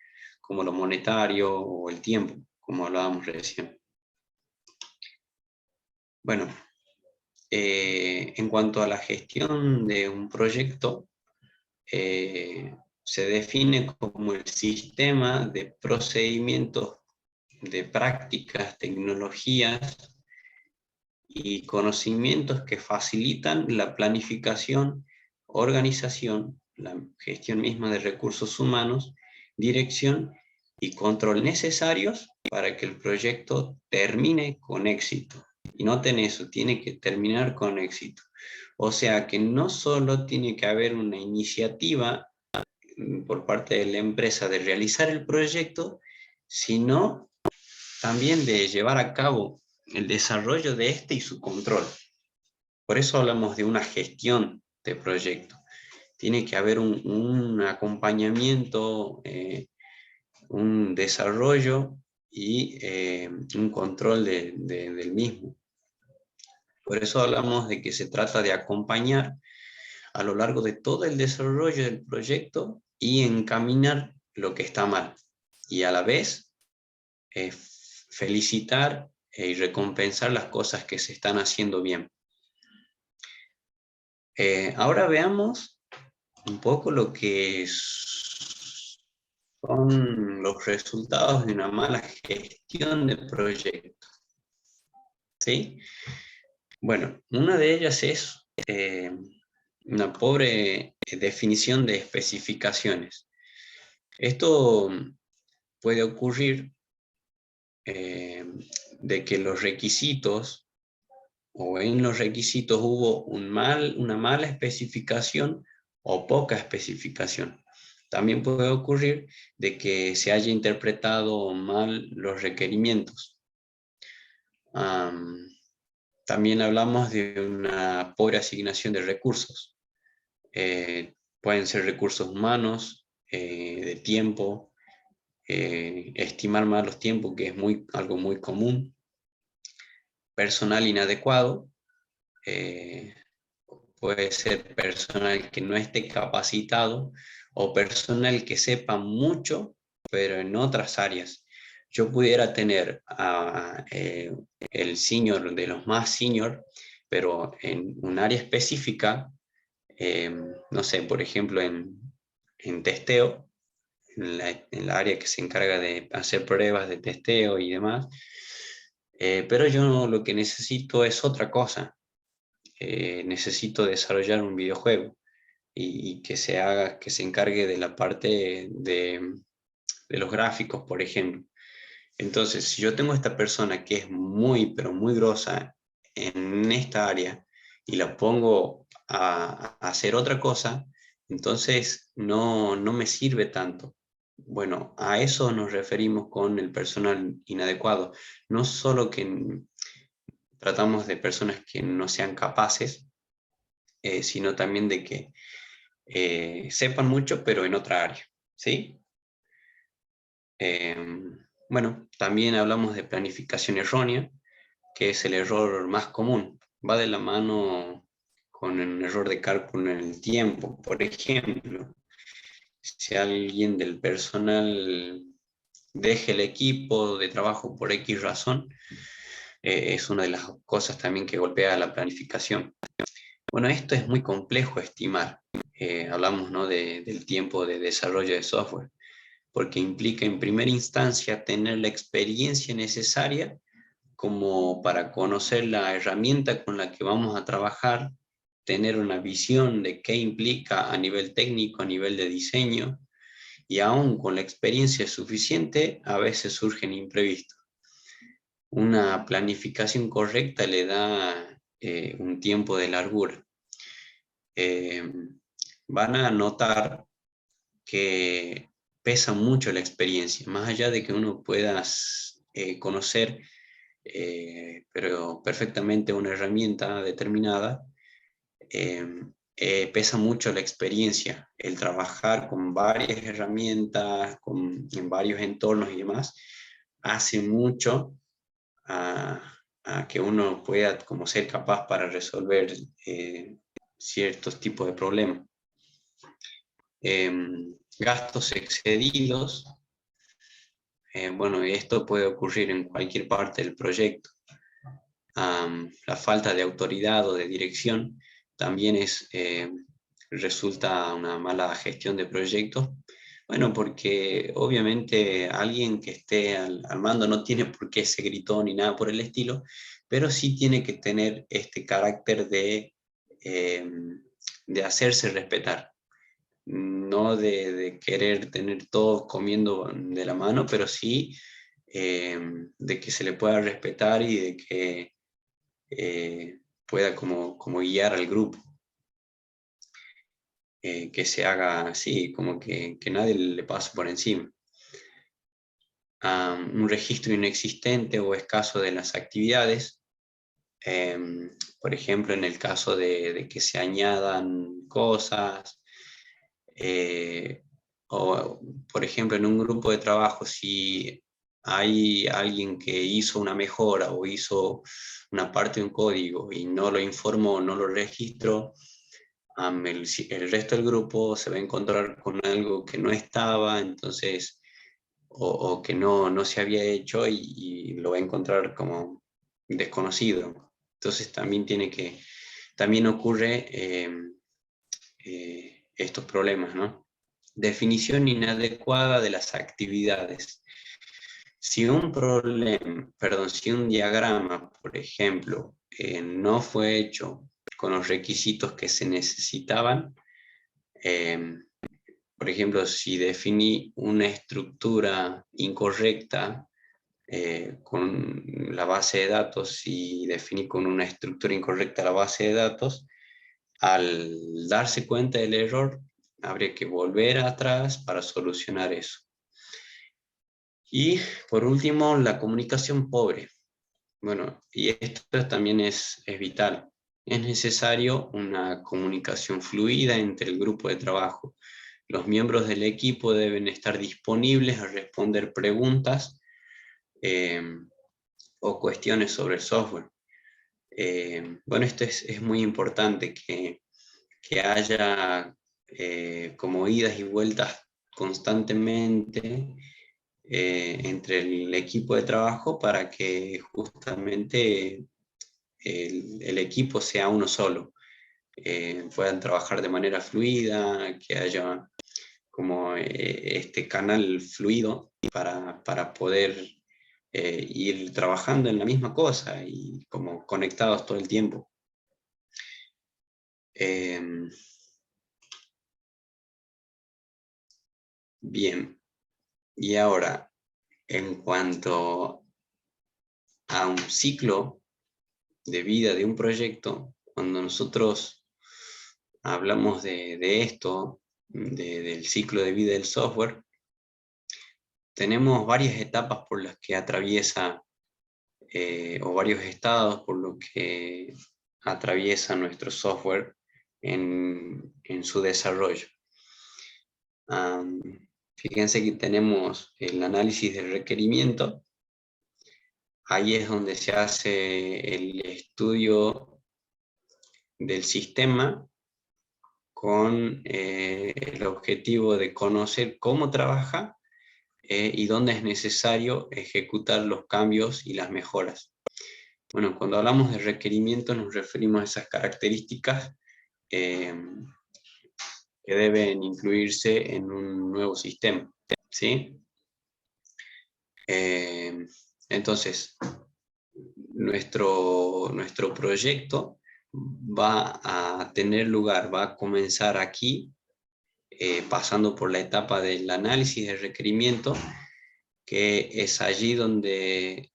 Speaker 1: como lo monetario o el tiempo, como hablábamos recién. Bueno, en cuanto a la gestión de un proyecto, se define como el sistema de procedimientos, de prácticas, tecnologías y conocimientos que facilitan la planificación, organización, la gestión misma de recursos humanos, dirección y control necesarios para que el proyecto termine con éxito. Y noten eso, tiene que terminar con éxito. O sea que no solo tiene que haber una iniciativa por parte de la empresa de realizar el proyecto, sino también de llevar a cabo el desarrollo de este y su control. Por eso hablamos de una gestión de proyecto. Tiene que haber un acompañamiento, un desarrollo y un control del mismo. Por eso hablamos de que se trata de acompañar a lo largo de todo el desarrollo del proyecto y encaminar lo que está mal. Y a la vez, felicitar y recompensar las cosas que se están haciendo bien. Ahora veamos un poco lo que son los resultados de una mala gestión de proyecto. ¿Sí? Bueno, una de ellas es una pobre definición de especificaciones. Esto puede ocurrir de que los requisitos, o en los requisitos hubo una mala especificación o poca especificación. También puede ocurrir de que se haya interpretado mal los requerimientos. También hablamos de una pobre asignación de recursos. Pueden ser recursos humanos, de tiempo, estimar mal los tiempos, que es algo muy común. Personal inadecuado, puede ser personal que no esté capacitado o personal que sepa mucho, pero en otras áreas. Yo pudiera tener el senior de los más senior, pero en un área específica, no sé, por ejemplo, en testeo, en la área que se encarga de hacer pruebas de testeo y demás, pero yo lo que necesito es otra cosa. Necesito desarrollar un videojuego y que se encargue de la parte de los gráficos, por ejemplo. Entonces, si yo tengo esta persona que es muy, pero muy grosa en esta área y la pongo a hacer otra cosa, entonces no me sirve tanto. Bueno, a eso nos referimos con el personal inadecuado. No solo que tratamos de personas que no sean capaces, sino también de que sepan mucho, pero en otra área, ¿sí? Bueno, también hablamos de planificación errónea, que es el error más común. Va de la mano con el error de cálculo en el tiempo. Por ejemplo, si alguien del personal deja el equipo de trabajo por X razón, es una de las cosas también que golpea la planificación. Bueno, esto es muy complejo estimar. Hablamos, ¿no?, del tiempo de desarrollo de software, porque implica en primera instancia tener la experiencia necesaria como para conocer la herramienta con la que vamos a trabajar, tener una visión de qué implica a nivel técnico, a nivel de diseño, y aún con la experiencia suficiente, a veces surgen imprevistos. Una planificación correcta le da un tiempo de largura. Van a notar que pesa mucho la experiencia, más allá de que uno pueda conocer pero perfectamente una herramienta determinada, pesa mucho la experiencia, el trabajar con varias herramientas, en varios entornos y demás, hace mucho a que uno pueda como ser capaz para resolver ciertos tipos de problemas. Gastos excedidos. Bueno, esto puede ocurrir en cualquier parte del proyecto. la falta de autoridad o de dirección también resulta una mala gestión de proyectos. Bueno, porque obviamente alguien que esté al mando no tiene por qué ser gritón ni nada por el estilo, pero sí tiene que tener este carácter de hacerse respetar. No de querer tener todos comiendo de la mano, pero sí de que se le pueda respetar y de que pueda como guiar al grupo. Que se haga así, como que nadie le pase por encima. Un registro inexistente o escaso de las actividades, por ejemplo, en el caso de que se añadan cosas, o por ejemplo en un grupo de trabajo, si hay alguien que hizo una mejora o hizo una parte de un código y no lo informó, no lo registró, el resto del grupo se va a encontrar con algo que no estaba, entonces, o que no se había hecho y lo va a encontrar como desconocido. Entonces también ocurre estos problemas, ¿no? Definición inadecuada de las actividades. Si un diagrama, por ejemplo, no fue hecho con los requisitos que se necesitaban, por ejemplo, si definí una estructura incorrecta con la base de datos y definí con una estructura incorrecta la base de datos, al darse cuenta del error, habría que volver atrás para solucionar eso. Y por último, la comunicación pobre. Bueno, y esto también es vital. Es necesario una comunicación fluida entre el grupo de trabajo. Los miembros del equipo deben estar disponibles a responder preguntas o cuestiones sobre el software. Bueno, esto es muy importante que haya como idas y vueltas constantemente entre el equipo de trabajo para que justamente el equipo sea uno solo. Puedan trabajar de manera fluida, que haya como este canal fluido para poder ir trabajando en la misma cosa y como conectados todo el tiempo. Bien, y ahora, en cuanto a un ciclo de vida de un proyecto, cuando nosotros hablamos de esto, del ciclo de vida del software, tenemos varias etapas por las que atraviesa, o varios estados por los que atraviesa nuestro software en su desarrollo. Fíjense que tenemos el análisis del requerimiento. Ahí es donde se hace el estudio del sistema con el objetivo de conocer cómo trabaja y dónde es necesario ejecutar los cambios y las mejoras. Bueno, cuando hablamos de requerimientos nos referimos a esas características que deben incluirse en un nuevo sistema, ¿sí? Entonces, nuestro proyecto va a tener lugar, va a comenzar aquí, pasando por la etapa del análisis del requerimiento, que es allí donde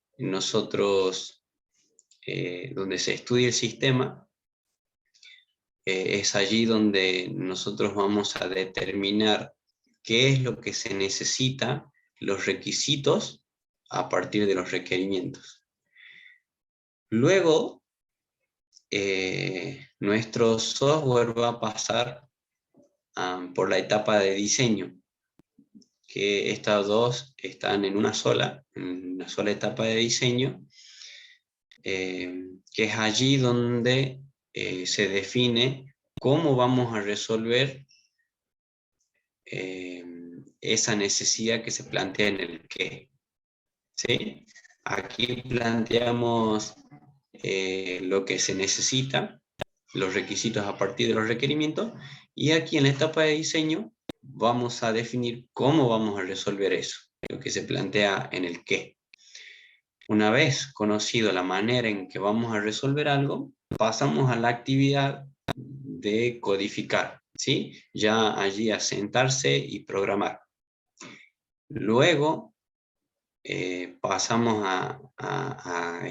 Speaker 1: donde se estudia el sistema, es allí donde nosotros vamos a determinar qué es lo que se necesita, los requisitos, a partir de los requerimientos. Luego, nuestro software va a pasar por la etapa de diseño, que estas dos están en una sola etapa de diseño, que es allí donde se define cómo vamos a resolver esa necesidad que se plantea en el qué. ¿Sí? Aquí planteamos lo que se necesita, los requisitos a partir de los requerimientos, y aquí en la etapa de diseño vamos a definir cómo vamos a resolver eso, lo que se plantea en el qué. Una vez conocido la manera en que vamos a resolver algo, pasamos a la actividad de codificar, ¿sí? Ya allí a sentarse y programar. Luego pasamos a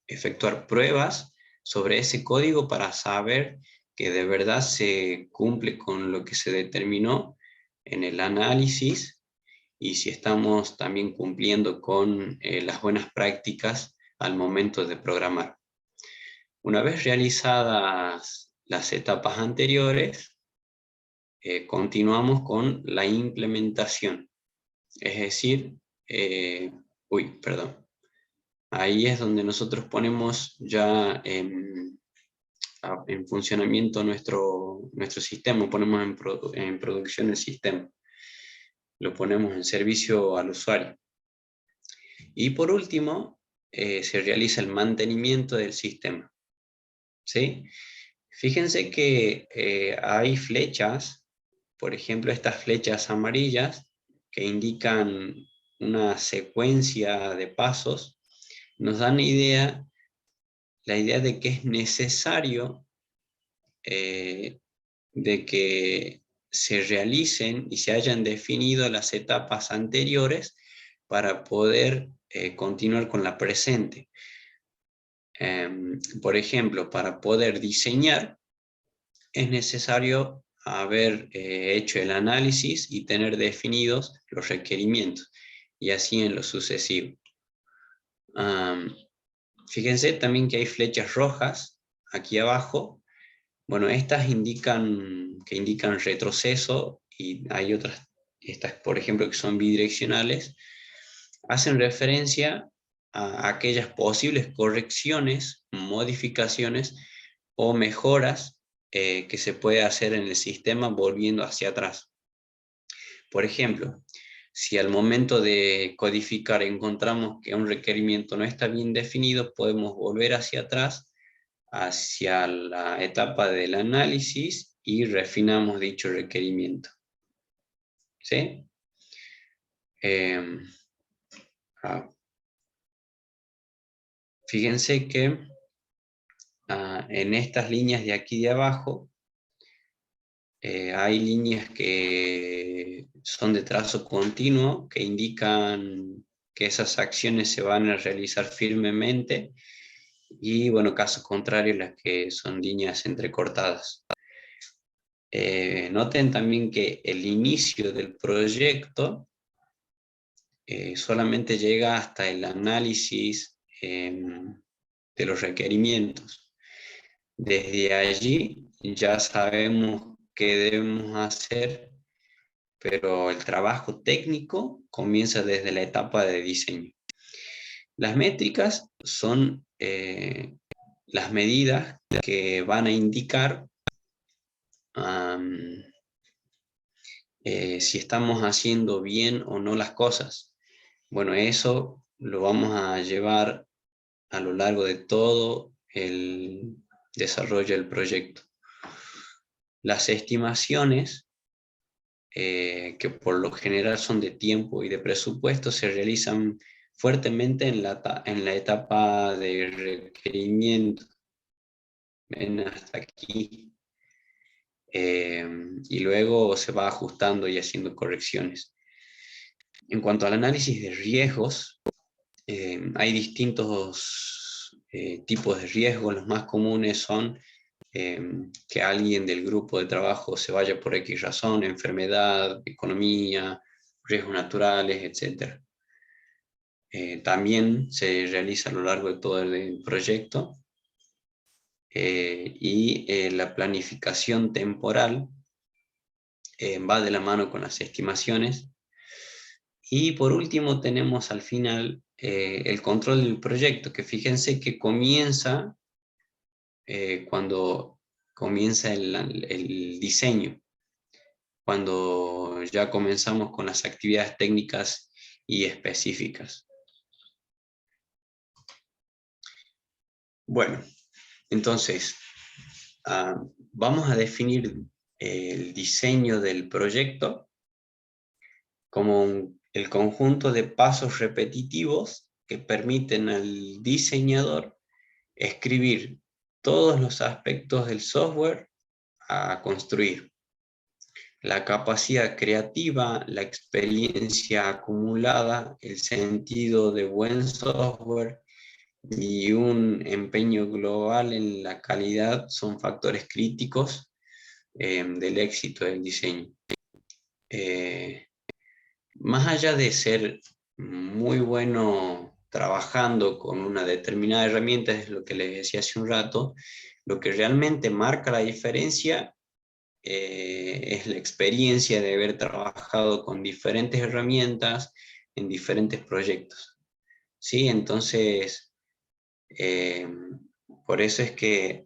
Speaker 1: efectuar pruebas sobre ese código para saber que de verdad se cumple con lo que se determinó en el análisis y si estamos también cumpliendo con las buenas prácticas al momento de programar. Una vez realizadas las etapas anteriores, continuamos con la implementación. Es decir, perdón. Ahí es donde nosotros ponemos ya en funcionamiento nuestro sistema, ponemos en producción el sistema. Lo ponemos en servicio al usuario. Y por último, se realiza el mantenimiento del sistema. ¿Sí? Fíjense que hay flechas, por ejemplo, estas flechas amarillas, que indican una secuencia de pasos, nos dan la idea de que es necesario de que se realicen y se hayan definido las etapas anteriores para poder continuar con la presente. Por ejemplo, para poder diseñar es necesario haber hecho el análisis y tener definidos los requerimientos, y así en lo sucesivo. Fíjense también que hay flechas rojas aquí abajo. Bueno, estas indican retroceso, y hay otras, estas por ejemplo que son bidireccionales, hacen referencia a aquellas posibles correcciones, modificaciones o mejoras que se puede hacer en el sistema volviendo hacia atrás. Por ejemplo, si al momento de codificar encontramos que un requerimiento no está bien definido, podemos volver hacia atrás, hacia la etapa del análisis, y refinamos dicho requerimiento. ¿Sí? Fíjense que en estas líneas de aquí de abajo, hay líneas que son de trazo continuo, que indican que esas acciones se van a realizar firmemente, y bueno, caso contrario, las que son líneas entrecortadas. Noten también que el inicio del proyecto solamente llega hasta el análisis de los requerimientos. Desde allí ya sabemos qué debemos hacer, pero el trabajo técnico comienza desde la etapa de diseño. Las métricas son las medidas que van a indicar si estamos haciendo bien o no las cosas. Bueno, eso lo vamos a llevar a lo largo de todo el desarrollo del proyecto. Las estimaciones, que por lo general son de tiempo y de presupuesto, se realizan fuertemente en la etapa de requerimiento. Ven hasta aquí. Y luego se va ajustando y haciendo correcciones. En cuanto al análisis de riesgos, hay distintos tipos de riesgos. Los más comunes son que alguien del grupo de trabajo se vaya por X razón, enfermedad, economía, riesgos naturales, etc. También se realiza a lo largo de todo el proyecto. Y la planificación temporal va de la mano con las estimaciones. Y por último tenemos al final el control del proyecto, que fíjense que comienza cuando comienza el diseño, cuando ya comenzamos con las actividades técnicas y específicas. Bueno, entonces, vamos a definir el diseño del proyecto como el conjunto de pasos repetitivos que permiten al diseñador escribir todos los aspectos del software a construir. La capacidad creativa, la experiencia acumulada, el sentido de buen software y un empeño global en la calidad son factores críticos del éxito del diseño. Más allá de ser muy bueno trabajando con una determinada herramienta, es lo que les decía hace un rato, lo que realmente marca la diferencia es la experiencia de haber trabajado con diferentes herramientas en diferentes proyectos. ¿Sí? Entonces, por eso es que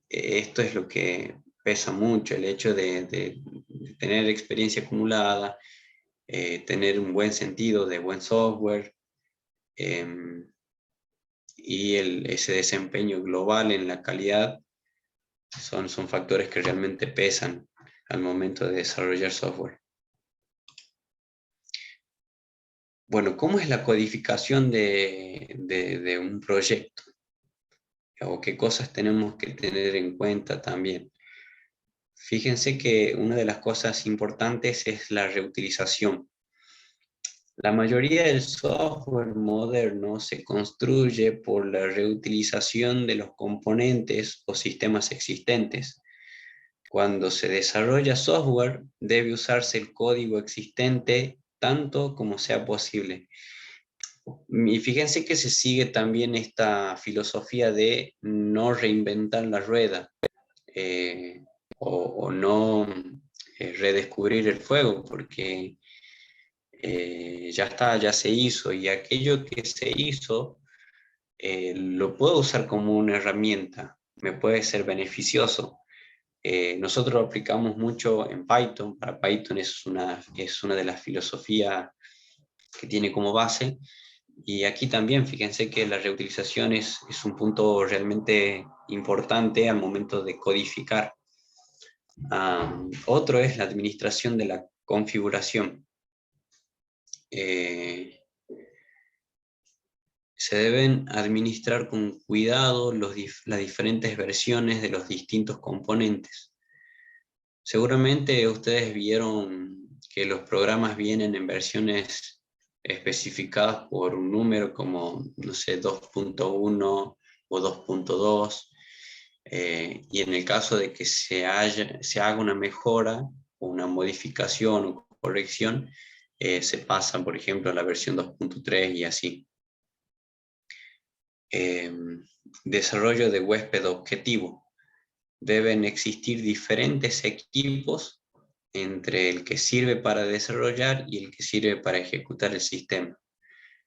Speaker 1: esto es lo que pesa mucho, el hecho de tener experiencia acumulada, tener un buen sentido de buen software, y ese desempeño global en la calidad son factores que realmente pesan al momento de desarrollar software. Bueno, ¿cómo es la codificación de un proyecto? ¿O qué cosas tenemos que tener en cuenta también? Fíjense que una de las cosas importantes es la reutilización. La mayoría del software moderno se construye por la reutilización de los componentes o sistemas existentes. Cuando se desarrolla software, debe usarse el código existente tanto como sea posible. Y fíjense que se sigue también esta filosofía de no reinventar la rueda, o no redescubrir el fuego, porque ya está, ya se hizo, y aquello que se hizo lo puedo usar como una herramienta, me puede ser beneficioso. Nosotros lo aplicamos mucho en Python. Para Python es una de las filosofías que tiene como base, y aquí también fíjense que la reutilización es un punto realmente importante al momento de codificar. Otro es la administración de la configuración. Se deben administrar con cuidado las diferentes versiones de los distintos componentes. Seguramente ustedes vieron que los programas vienen en versiones especificadas por un número como, no sé, 2.1 o 2.2, y en el caso de que se haga una mejora o una modificación o corrección, se pasa, por ejemplo, a la versión 2.3 y así. Desarrollo de huésped objetivo. Deben existir diferentes equipos entre el que sirve para desarrollar y el que sirve para ejecutar el sistema.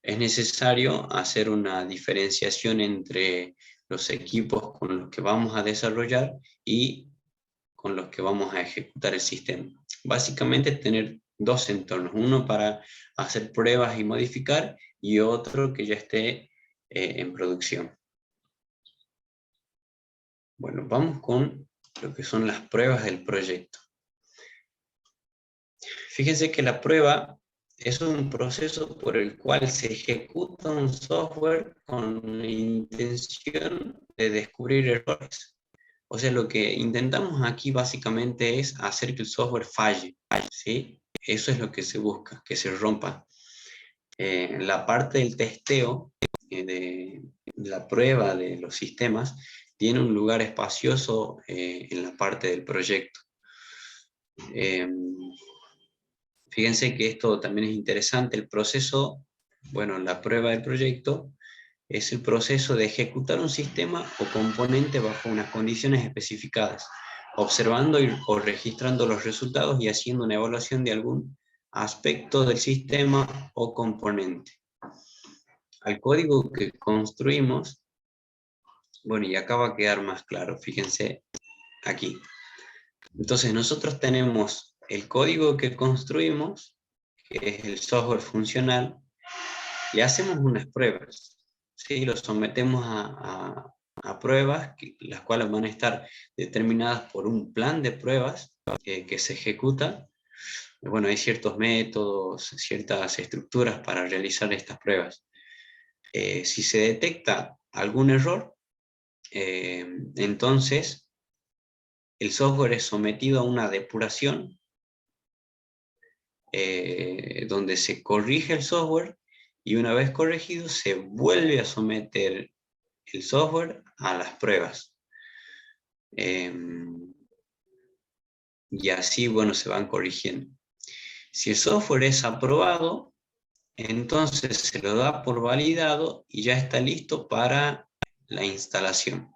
Speaker 1: Es necesario hacer una diferenciación entre los equipos con los que vamos a desarrollar y con los que vamos a ejecutar el sistema. Básicamente tener dos entornos, uno para hacer pruebas y modificar, y otro que ya esté en producción. Bueno, vamos con lo que son las pruebas del proyecto. Fíjense que la prueba es un proceso por el cual se ejecuta un software con la intención de descubrir errores. O sea, lo que intentamos aquí básicamente es hacer que el software falle, ¿sí? Eso es lo que se busca, que se rompa. La parte del testeo, de la prueba de los sistemas, tiene un lugar espacioso en la parte del proyecto. Fíjense que esto también es interesante, el proceso, bueno, la prueba del proyecto es el proceso de ejecutar un sistema o componente bajo unas condiciones especificadas, observando o registrando los resultados y haciendo una evaluación de algún aspecto del sistema o componente. Al código que construimos, bueno, y acá va a quedar más claro, fíjense aquí. Entonces nosotros tenemos el código que construimos, que es el software funcional, y hacemos unas pruebas, ¿sí? Lo sometemos a a pruebas, las cuales van a estar determinadas por un plan de pruebas que se ejecuta. Bueno, hay ciertos métodos, ciertas estructuras para realizar estas pruebas. Si se detecta algún error, entonces el software es sometido a una depuración, donde se corrige el software, y una vez corregido se vuelve a someter el software a las pruebas. Y así, bueno, se van corrigiendo. Si el software es aprobado, entonces se lo da por validado y ya está listo para la instalación.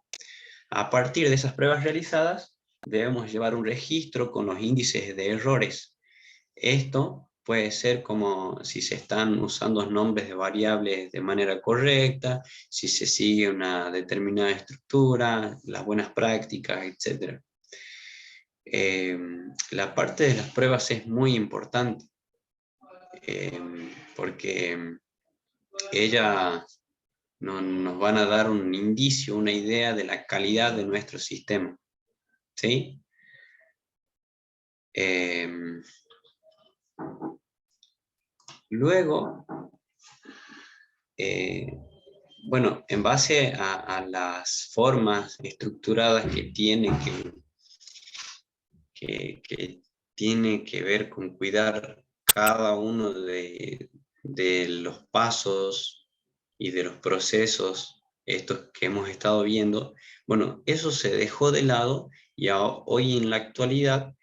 Speaker 1: A partir de esas pruebas realizadas, debemos llevar un registro con los índices de errores. Esto puede ser como si se están usando nombres de variables de manera correcta, si se sigue una determinada estructura, las buenas prácticas, etc. La parte de las pruebas es muy importante, porque ellas nos van a dar un indicio, una idea de la calidad de nuestro sistema, ¿sí? Luego, bueno, en base a las formas estructuradas que tiene que tiene que ver con cuidar cada uno de los pasos y de los procesos estos que hemos estado viendo, bueno, eso se dejó de lado y hoy en la actualidad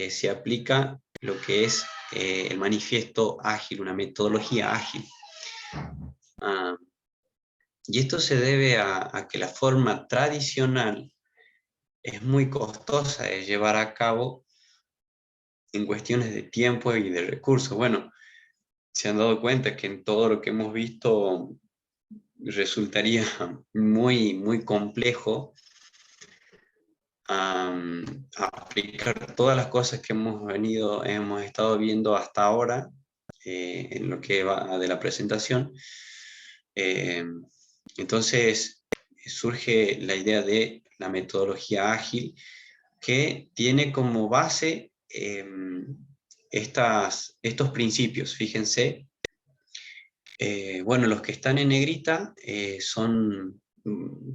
Speaker 1: se aplica lo que es el manifiesto ágil, una metodología ágil. Y esto se debe a que la forma tradicional es muy costosa de llevar a cabo en cuestiones de tiempo y de recursos. Bueno, se han dado cuenta que en todo lo que hemos visto resultaría muy, muy complejo aplicar todas las cosas que hemos estado viendo hasta ahora, en lo que va de la presentación. Entonces surge la idea de la metodología ágil, que tiene como base estos principios. Fíjense, bueno, los que están en negrita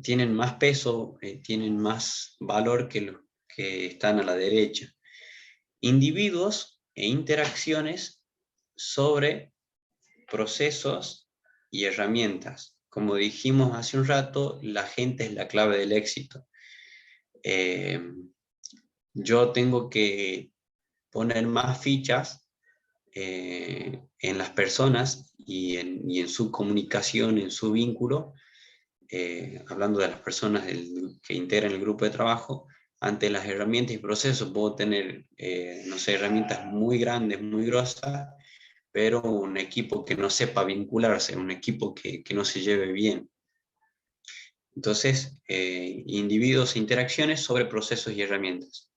Speaker 1: tienen más peso, tienen más valor que los que están a la derecha. Individuos e interacciones sobre procesos y herramientas. Como dijimos hace un rato, la gente es la clave del éxito. Yo tengo que poner más fichas en las personas y en su comunicación, en su vínculo, hablando de las personas que integran el grupo de trabajo. Ante las herramientas y procesos puedo tener, no sé, herramientas muy grandes, muy grosas, pero un equipo que no sepa vincularse, un equipo que no se lleve bien. Entonces, individuos e interacciones sobre procesos y herramientas.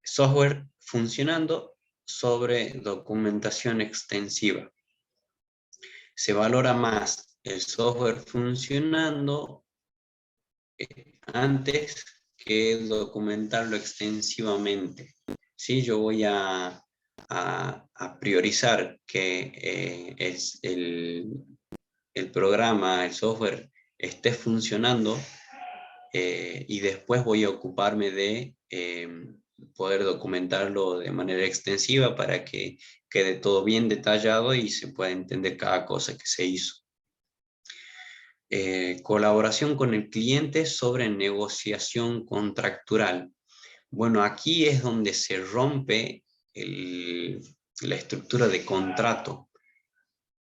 Speaker 1: Software funcionando sobre documentación extensiva. Se valora más el software funcionando antes que documentarlo extensivamente. ¿Sí? Yo voy a priorizar que el programa, el software esté funcionando, y después voy a ocuparme de poder documentarlo de manera extensiva para que quede todo bien detallado y se pueda entender cada cosa que se hizo. Colaboración con el cliente sobre negociación contractual. Bueno, aquí es donde se rompe la estructura de contrato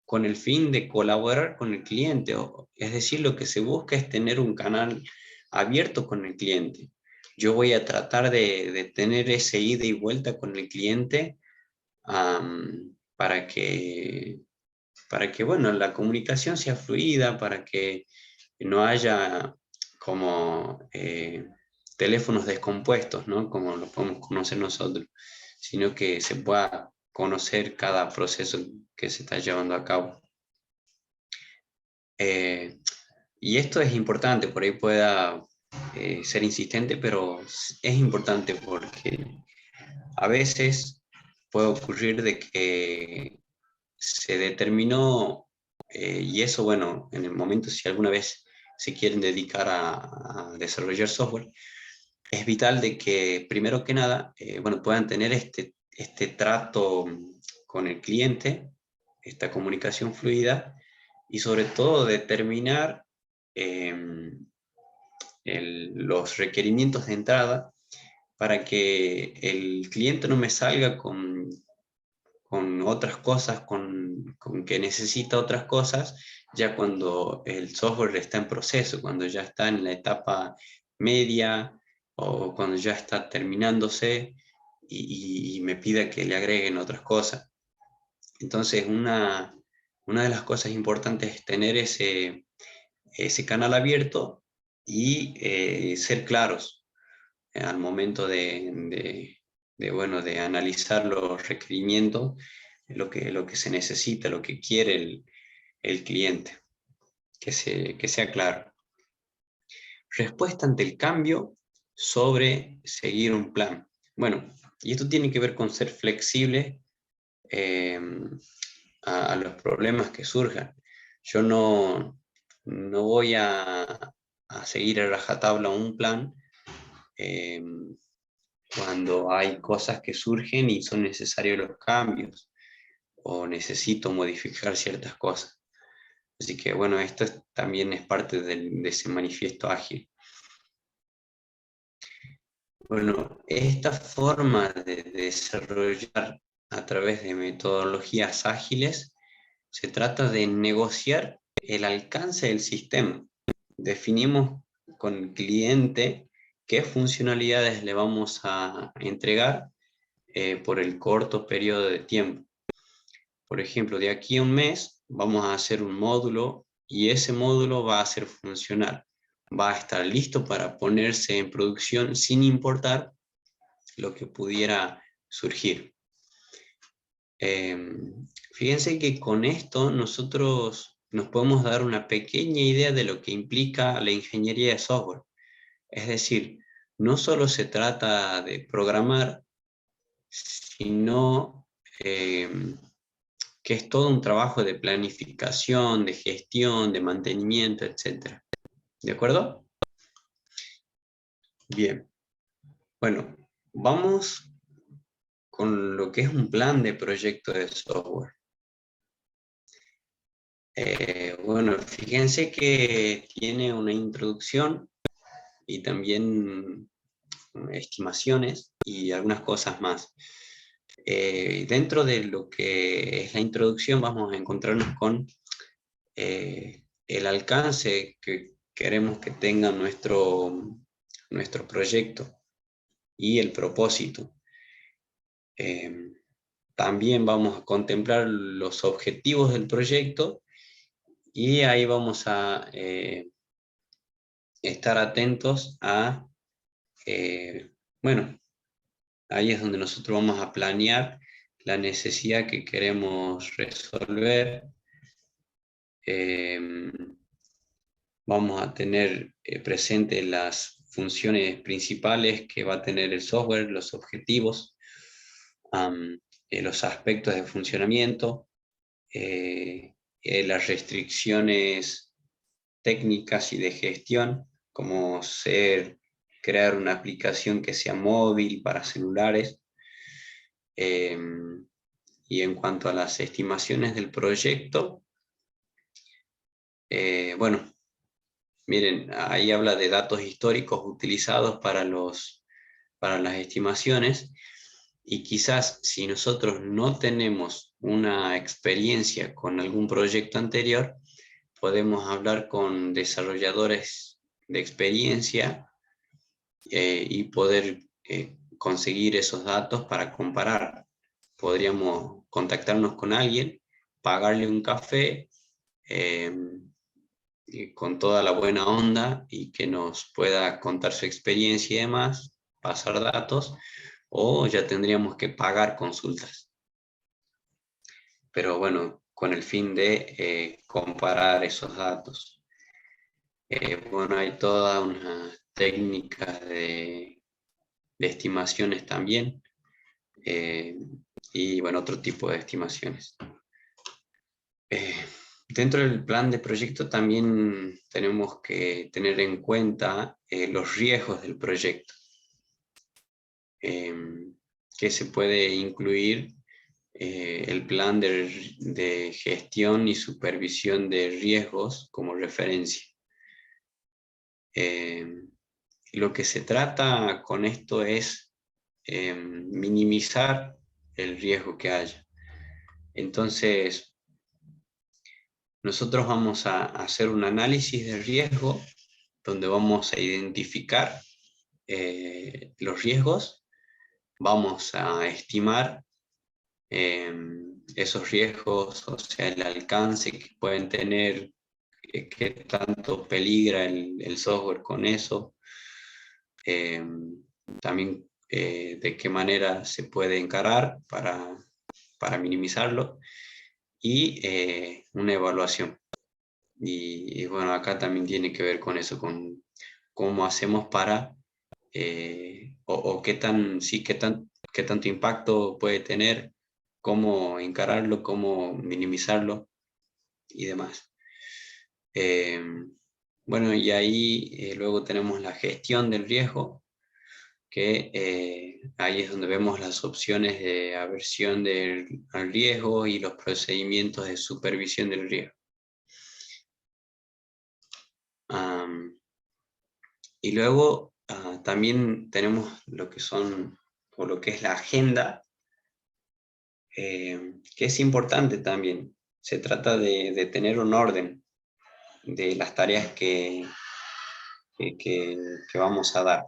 Speaker 1: con el fin de colaborar con el cliente. Es decir, lo que se busca es tener un canal abierto con el cliente. Yo voy a tratar de tener ese ida y vuelta con el cliente para que, bueno, la comunicación sea fluida, para que no haya como teléfonos descompuestos, ¿no? Como lo podemos conocer nosotros, sino que se pueda conocer cada proceso que se está llevando a cabo. Y esto es importante, por ahí pueda ser insistente, pero es importante porque a veces puede ocurrir de que se determinó, y eso, bueno, en el momento si alguna vez se quieren dedicar a desarrollar software, es vital de que, primero que nada, bueno, puedan tener este trato con el cliente, esta comunicación fluida, y sobre todo determinar los requerimientos de entrada para que el cliente no me salga con otras cosas, con que necesita otras cosas, ya cuando el software está en proceso, cuando ya está en la etapa media o cuando ya está terminándose y me pida que le agreguen otras cosas. Entonces, una de las cosas importantes es tener ese canal abierto y ser claros al momento bueno, de analizar los requerimientos, lo que se necesita, lo que quiere el cliente, que sea claro. Respuesta ante el cambio sobre seguir un plan. Bueno, y esto tiene que ver con ser flexible a los problemas que surjan. Yo no voy a seguir a rajatabla un plan cuando hay cosas que surgen y son necesarios los cambios o necesito modificar ciertas cosas. Así que bueno, esto también es parte de ese manifiesto ágil. Bueno, esta forma de desarrollar a través de metodologías ágiles se trata de negociar el alcance del sistema. Definimos con el cliente qué funcionalidades le vamos a entregar por el corto periodo de tiempo. Por ejemplo, de aquí a un mes vamos a hacer un módulo y ese módulo va a ser funcional. Va a estar listo para ponerse en producción sin importar lo que pudiera surgir. Fíjense que con esto nosotros nos podemos dar una pequeña idea de lo que implica la ingeniería de software. Es decir, no solo se trata de programar, sino que es todo un trabajo de planificación, de gestión, de mantenimiento, etc. ¿De acuerdo? Bien. Bueno, vamos con lo que es un plan de proyecto de software. Bueno, fíjense que tiene una introducción y también estimaciones y algunas cosas más. Dentro de lo que es la introducción vamos a encontrarnos con el alcance que queremos que tenga nuestro proyecto y el propósito. También vamos a contemplar los objetivos del proyecto y ahí vamos a estar atentos a, bueno, ahí es donde nosotros vamos a planear la necesidad que queremos resolver. Vamos a tener presente las funciones principales que va a tener el software, los objetivos, los aspectos de funcionamiento, las restricciones técnicas y de gestión, como crear una aplicación que sea móvil para celulares. Y en cuanto a las estimaciones del proyecto, bueno, miren, ahí habla de datos históricos utilizados para las estimaciones, y quizás si nosotros no tenemos una experiencia con algún proyecto anterior, podemos hablar con desarrolladores de experiencia y poder conseguir esos datos para comparar. Podríamos contactarnos con alguien, pagarle un café con toda la buena onda y que nos pueda contar su experiencia y demás, pasar datos, o ya tendríamos que pagar consultas. Pero bueno, con el fin de comparar esos datos. Bueno, hay toda una técnica de estimaciones también, y bueno, otro tipo de estimaciones. Dentro del plan de proyecto también tenemos que tener en cuenta los riesgos del proyecto, que se puede incluir el plan de gestión y supervisión de riesgos como referencia. Lo que se trata con esto es minimizar el riesgo que haya. Entonces, nosotros vamos a hacer un análisis de riesgo donde vamos a identificar los riesgos, vamos a estimar esos riesgos, o sea, el alcance que pueden tener, qué tanto peligra el software con eso, también de qué manera se puede encarar para minimizarlo, y una evaluación. Y bueno, acá también tiene que ver con eso, con cómo hacemos para, o qué tanto impacto puede tener, cómo encararlo, cómo minimizarlo y demás. Bueno, y ahí luego tenemos la gestión del riesgo, que ahí es donde vemos las opciones de aversión al riesgo y los procedimientos de supervisión del riesgo. Y luego también tenemos lo que son, o lo que es la agenda, que es importante también. Se trata de tener un orden de las tareas que vamos a dar,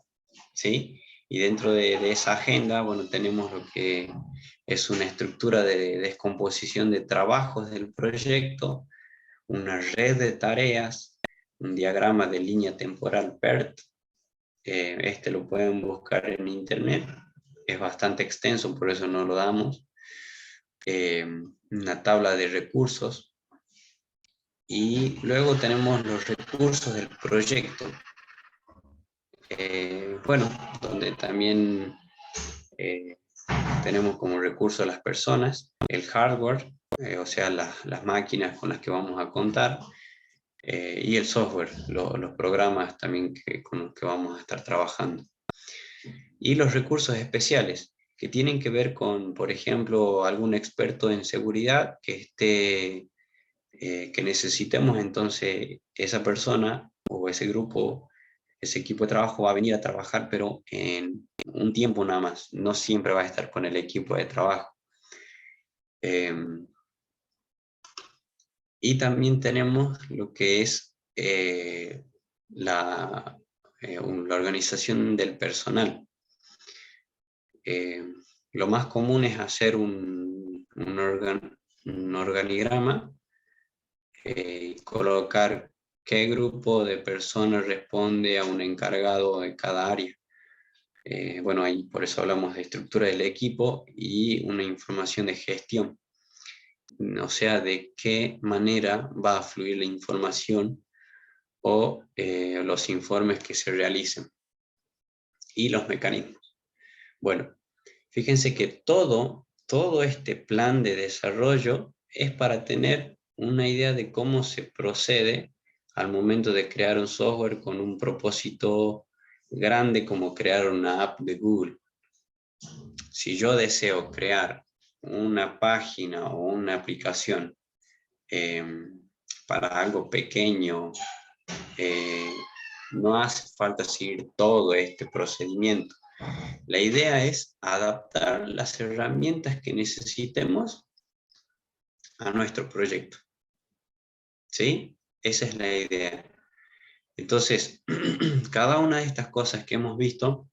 Speaker 1: ¿sí? Y dentro de esa agenda, bueno, tenemos lo que es una estructura de descomposición de trabajos del proyecto, una red de tareas, un diagrama de línea temporal PERT. Este lo pueden buscar en internet, es bastante extenso, por eso no lo damos. Una tabla de recursos, y luego tenemos los recursos del proyecto. Bueno, donde también tenemos como recurso las personas, el hardware, o sea, las máquinas con las que vamos a contar, y el software, los programas también con los que vamos a estar trabajando. Y los recursos especiales, que tienen que ver con, por ejemplo, algún experto en seguridad que necesitemos. Entonces esa persona o ese grupo, ese equipo de trabajo va a venir a trabajar, pero en un tiempo nada más, no siempre va a estar con el equipo de trabajo. Y también tenemos lo que es la organización del personal. Lo más común es hacer un organigrama, colocar qué grupo de personas responde a un encargado de cada área. Bueno, ahí por eso hablamos de estructura del equipo y una información de gestión. O sea, de qué manera va a fluir la información o los informes que se realicen y los mecanismos. Bueno, fíjense que todo este plan de desarrollo es para tener una idea de cómo se procede al momento de crear un software con un propósito grande como crear una app de Google. Si yo deseo crear una página o una aplicación para algo pequeño, no hace falta seguir todo este procedimiento. La idea es adaptar las herramientas que necesitemos a nuestro proyecto. ¿Sí? Esa es la idea. Entonces, cada una de estas cosas que hemos visto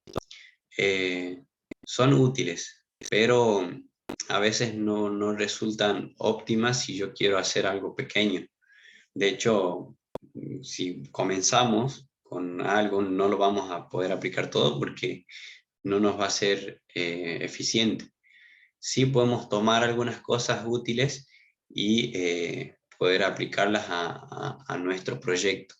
Speaker 1: son útiles, pero a veces no resultan óptimas si yo quiero hacer algo pequeño. De hecho, si comenzamos con algo, no lo vamos a poder aplicar todo porque no nos va a ser eficiente. Sí podemos tomar algunas cosas útiles y poder aplicarlas a nuestro proyecto.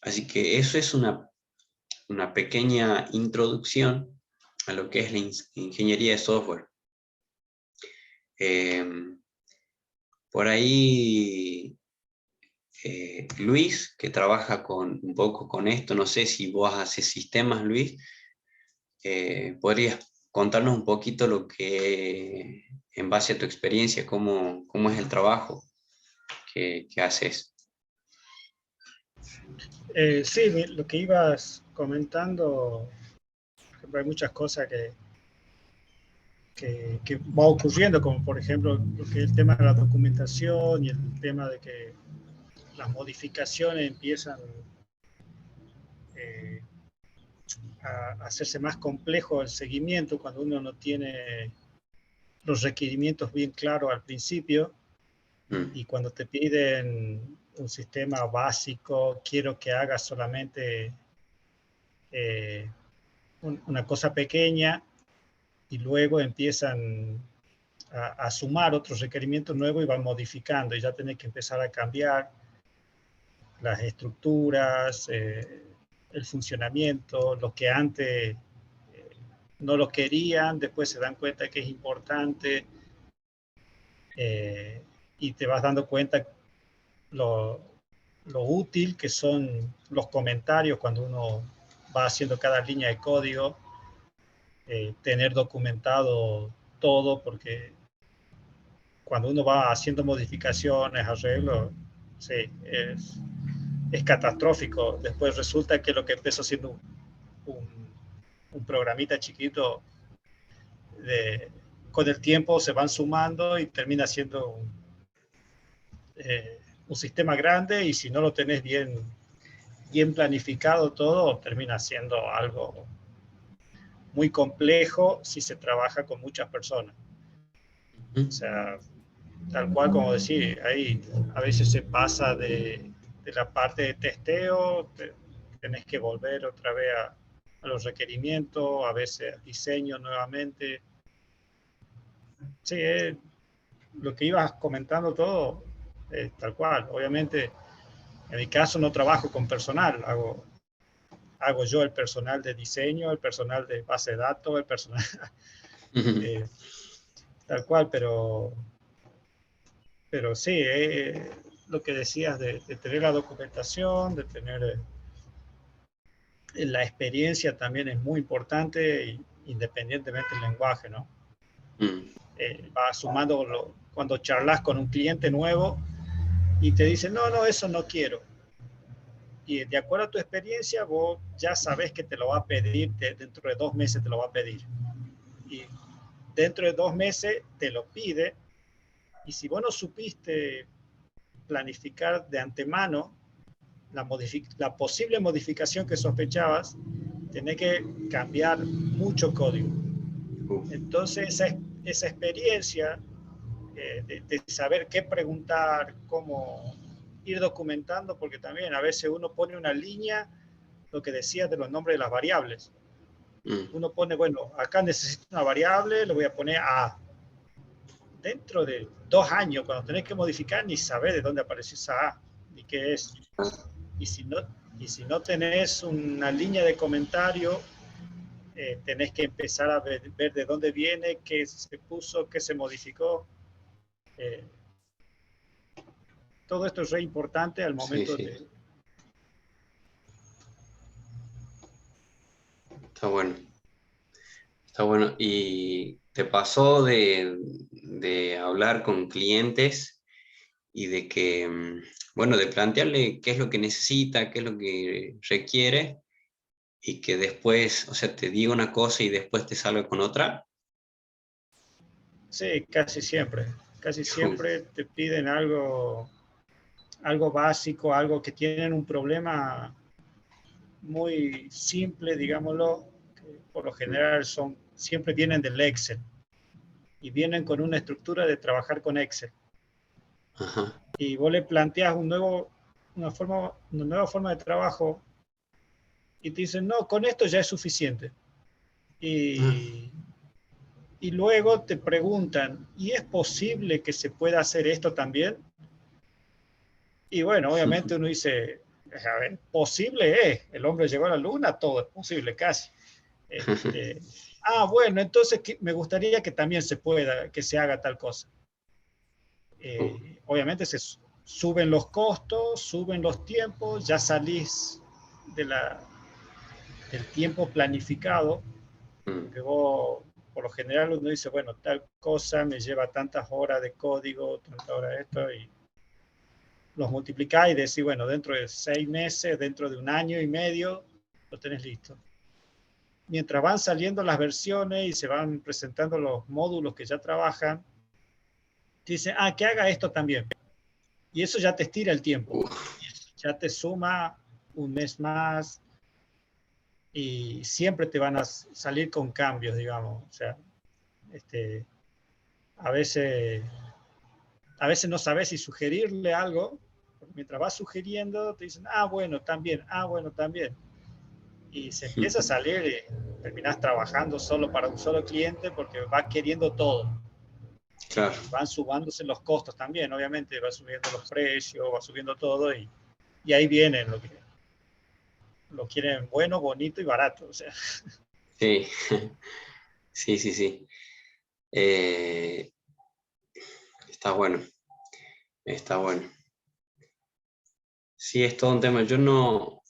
Speaker 1: Así que eso es una pequeña introducción a lo que es la ingeniería de software. Por ahí, Luis, que trabaja un poco con esto, no sé si vos haces sistemas, Luis, ¿podrías contarnos un poquito lo que, en base a tu experiencia, cómo es el trabajo que haces?
Speaker 2: Sí, lo que ibas comentando, por ejemplo, hay muchas cosas que va ocurriendo, como por ejemplo lo que es el tema de la documentación y el tema de que las modificaciones empiezan eh, a hacerse más complejo el seguimiento cuando uno no tiene los requerimientos bien claros al principio, y cuando te piden un sistema básico, quiero que hagas solamente eh, una cosa pequeña, y luego empiezan a sumar otros requerimientos nuevos y van modificando, y ya tenés que empezar a cambiar las estructuras, el funcionamiento, lo que antes no lo querían, después se dan cuenta que es importante, y te vas dando cuenta lo, lo útil que son los comentarios cuando uno va haciendo cada línea de código, tener documentado todo, porque cuando uno va haciendo modificaciones, arreglos, sí, es catastrófico. Después resulta que lo que empezó siendo un programita chiquito, de, con el tiempo se van sumando y termina siendo un sistema grande, y si no lo tenés bien planificado todo, termina siendo algo muy complejo si se trabaja con muchas personas. O sea, tal cual como decir, ahí a veces se pasa de la parte de testeo, tenés que volver otra vez a los requerimientos, a veces al diseño nuevamente. Sí, lo que ibas comentando todo, tal cual. Obviamente, en mi caso no trabajo con personal, hago yo el personal de diseño, el personal de base de datos, el personal tal cual, pero sí, lo que decías de tener la documentación, de tener la experiencia también es muy importante, independientemente del lenguaje, ¿no? Va sumando cuando charlas con un cliente nuevo y te dice, no, no, eso no quiero. Y de acuerdo a tu experiencia, vos ya sabes que te lo va a pedir, dentro de 2 meses te lo va a pedir. Y dentro de 2 meses te lo pide, y si vos no supiste planificar de antemano la posible modificación que sospechabas, tenés que cambiar mucho código. Entonces, esa experiencia de saber qué preguntar, cómo ir documentando, porque también a veces uno pone una línea, lo que decías de los nombres de las variables. Uno pone, bueno, acá necesito una variable, le voy a poner A. Dentro de 2 años, cuando tenés que modificar, ni sabés de dónde apareció esa A, ni qué es. Y si no tenés una línea de comentario, tenés que empezar a ver de dónde viene, qué se puso, qué se modificó. Todo esto es re importante al
Speaker 1: Sí,
Speaker 2: momento
Speaker 1: sí.
Speaker 2: de...
Speaker 1: Está bueno. Está bueno. ¿Y te pasó de hablar con clientes y de que, bueno, de plantearle qué es lo que necesita, qué es lo que requiere, y que después, o sea, te diga una cosa y después te salga con otra?
Speaker 2: Sí, casi siempre te piden algo básico, algo que tienen un problema muy simple, digámoslo, que por lo general siempre vienen del Excel, y vienen con una estructura de trabajar con Excel.
Speaker 1: Ajá.
Speaker 2: Y vos le planteas una nueva forma de trabajo, y te dicen, no, con esto ya es suficiente. Y, y luego te preguntan, ¿y es posible que se pueda hacer esto también? Y bueno, obviamente uno dice, a ver, posible es, el hombre llegó a la luna, todo es posible casi. Bueno, entonces me gustaría que también se pueda, que se haga tal cosa. Obviamente se suben los costos, suben los tiempos, ya salís de del tiempo planificado, porque vos, por lo general uno dice, bueno, tal cosa me lleva tantas horas de código, tantas horas de esto, y los multiplicás y decís, bueno, dentro de 6 meses, dentro de un año y medio, lo tenés listo. Mientras van saliendo las versiones y se van presentando los módulos que ya trabajan, te dicen, que haga esto también. Y eso ya te estira el tiempo. Ya te suma un mes más y siempre te van a salir con cambios, digamos. O sea, a veces no sabes si sugerirle algo. Mientras vas sugiriendo, te dicen, bueno, también, bueno, también. Y se empieza a salir y terminas trabajando solo para un solo cliente porque va queriendo todo.
Speaker 1: Claro.
Speaker 2: Y van subándose los costos también, obviamente, va subiendo los precios, va subiendo todo y ahí vienen lo quieren bueno, bonito y barato. O sea.
Speaker 1: Sí, sí, sí, sí. Está bueno, está bueno. Sí, es todo un tema. Yo no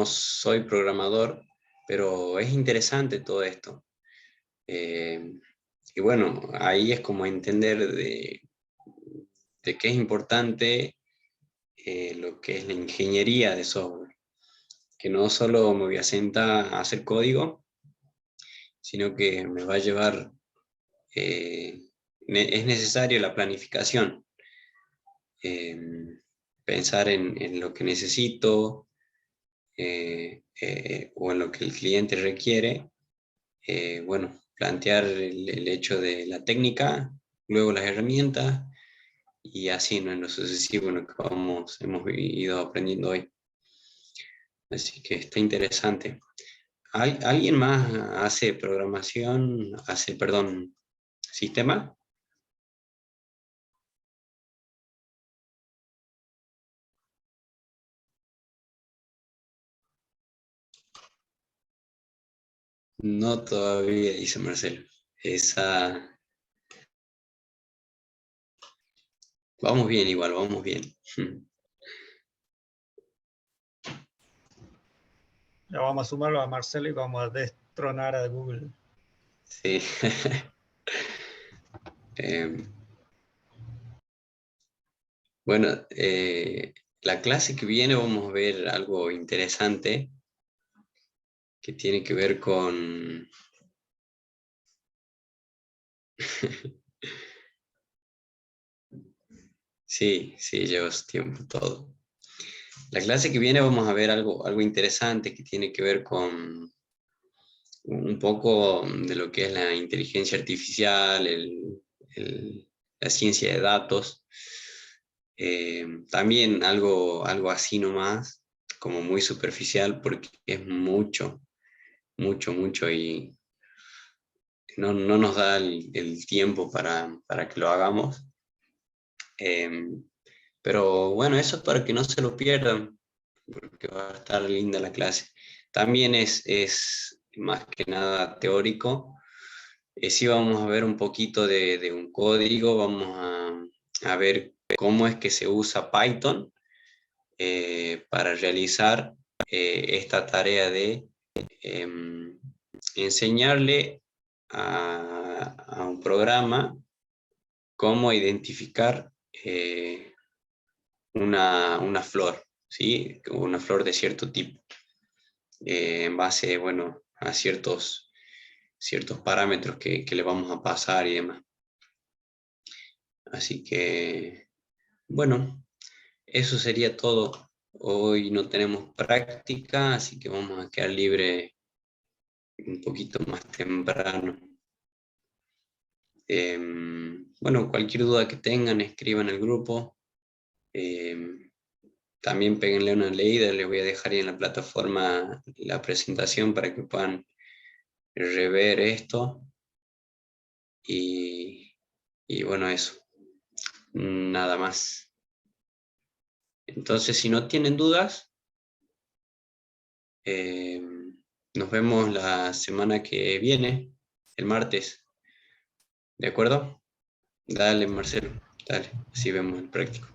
Speaker 1: soy programador, pero es interesante todo esto. Y bueno, ahí es como entender de qué es importante lo que es la ingeniería de software. Que no solo me voy a sentar a hacer código, sino que me va a llevar, es necesario la planificación. Pensar en lo que necesito o en lo que el cliente requiere. Bueno, plantear el hecho de la técnica, luego las herramientas y así, ¿no? En lo sucesivo, en lo que hemos ido aprendiendo hoy. Así que está interesante. ¿Alguien más hace programación, perdón, sistema? No todavía, dice Marcelo. Vamos bien igual, vamos bien.
Speaker 2: Ya vamos a sumarlo a Marcelo y vamos a destronar a Google.
Speaker 1: Sí. Bueno, la clase que viene vamos a ver algo interesante que tiene que ver con... Sí, sí, lleva su tiempo todo. La clase que viene vamos a ver algo interesante que tiene que ver con un poco de lo que es la inteligencia artificial, la ciencia de datos. También algo así nomás, como muy superficial, porque es mucho, mucho, mucho y no nos da el tiempo para que lo hagamos. Pero bueno, eso es para que no se lo pierdan, porque va a estar linda la clase. También es más que nada teórico. Sí vamos a ver un poquito de un código, vamos a ver cómo es que se usa Python para realizar esta tarea de enseñarle a un programa cómo identificar una flor, ¿sí? Una flor de cierto tipo, en base, bueno, a ciertos parámetros que le vamos a pasar y demás. Así que, bueno, eso sería todo. Hoy no tenemos práctica, así que vamos a quedar libre un poquito más temprano. Bueno, cualquier duda que tengan, escriban en el grupo. También péguenle una leída, les voy a dejar ahí en la plataforma la presentación para que puedan rever esto. Y bueno, eso. Nada más. Entonces, si no tienen dudas, nos vemos la semana que viene, el martes. ¿De acuerdo? Dale, Marcelo, dale, así vemos el práctico.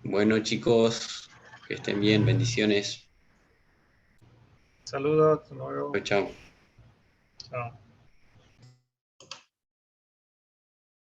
Speaker 1: Bueno, chicos, que estén bien, bendiciones.
Speaker 2: Saludos, hasta luego.
Speaker 1: Chao, chao.
Speaker 2: Chao.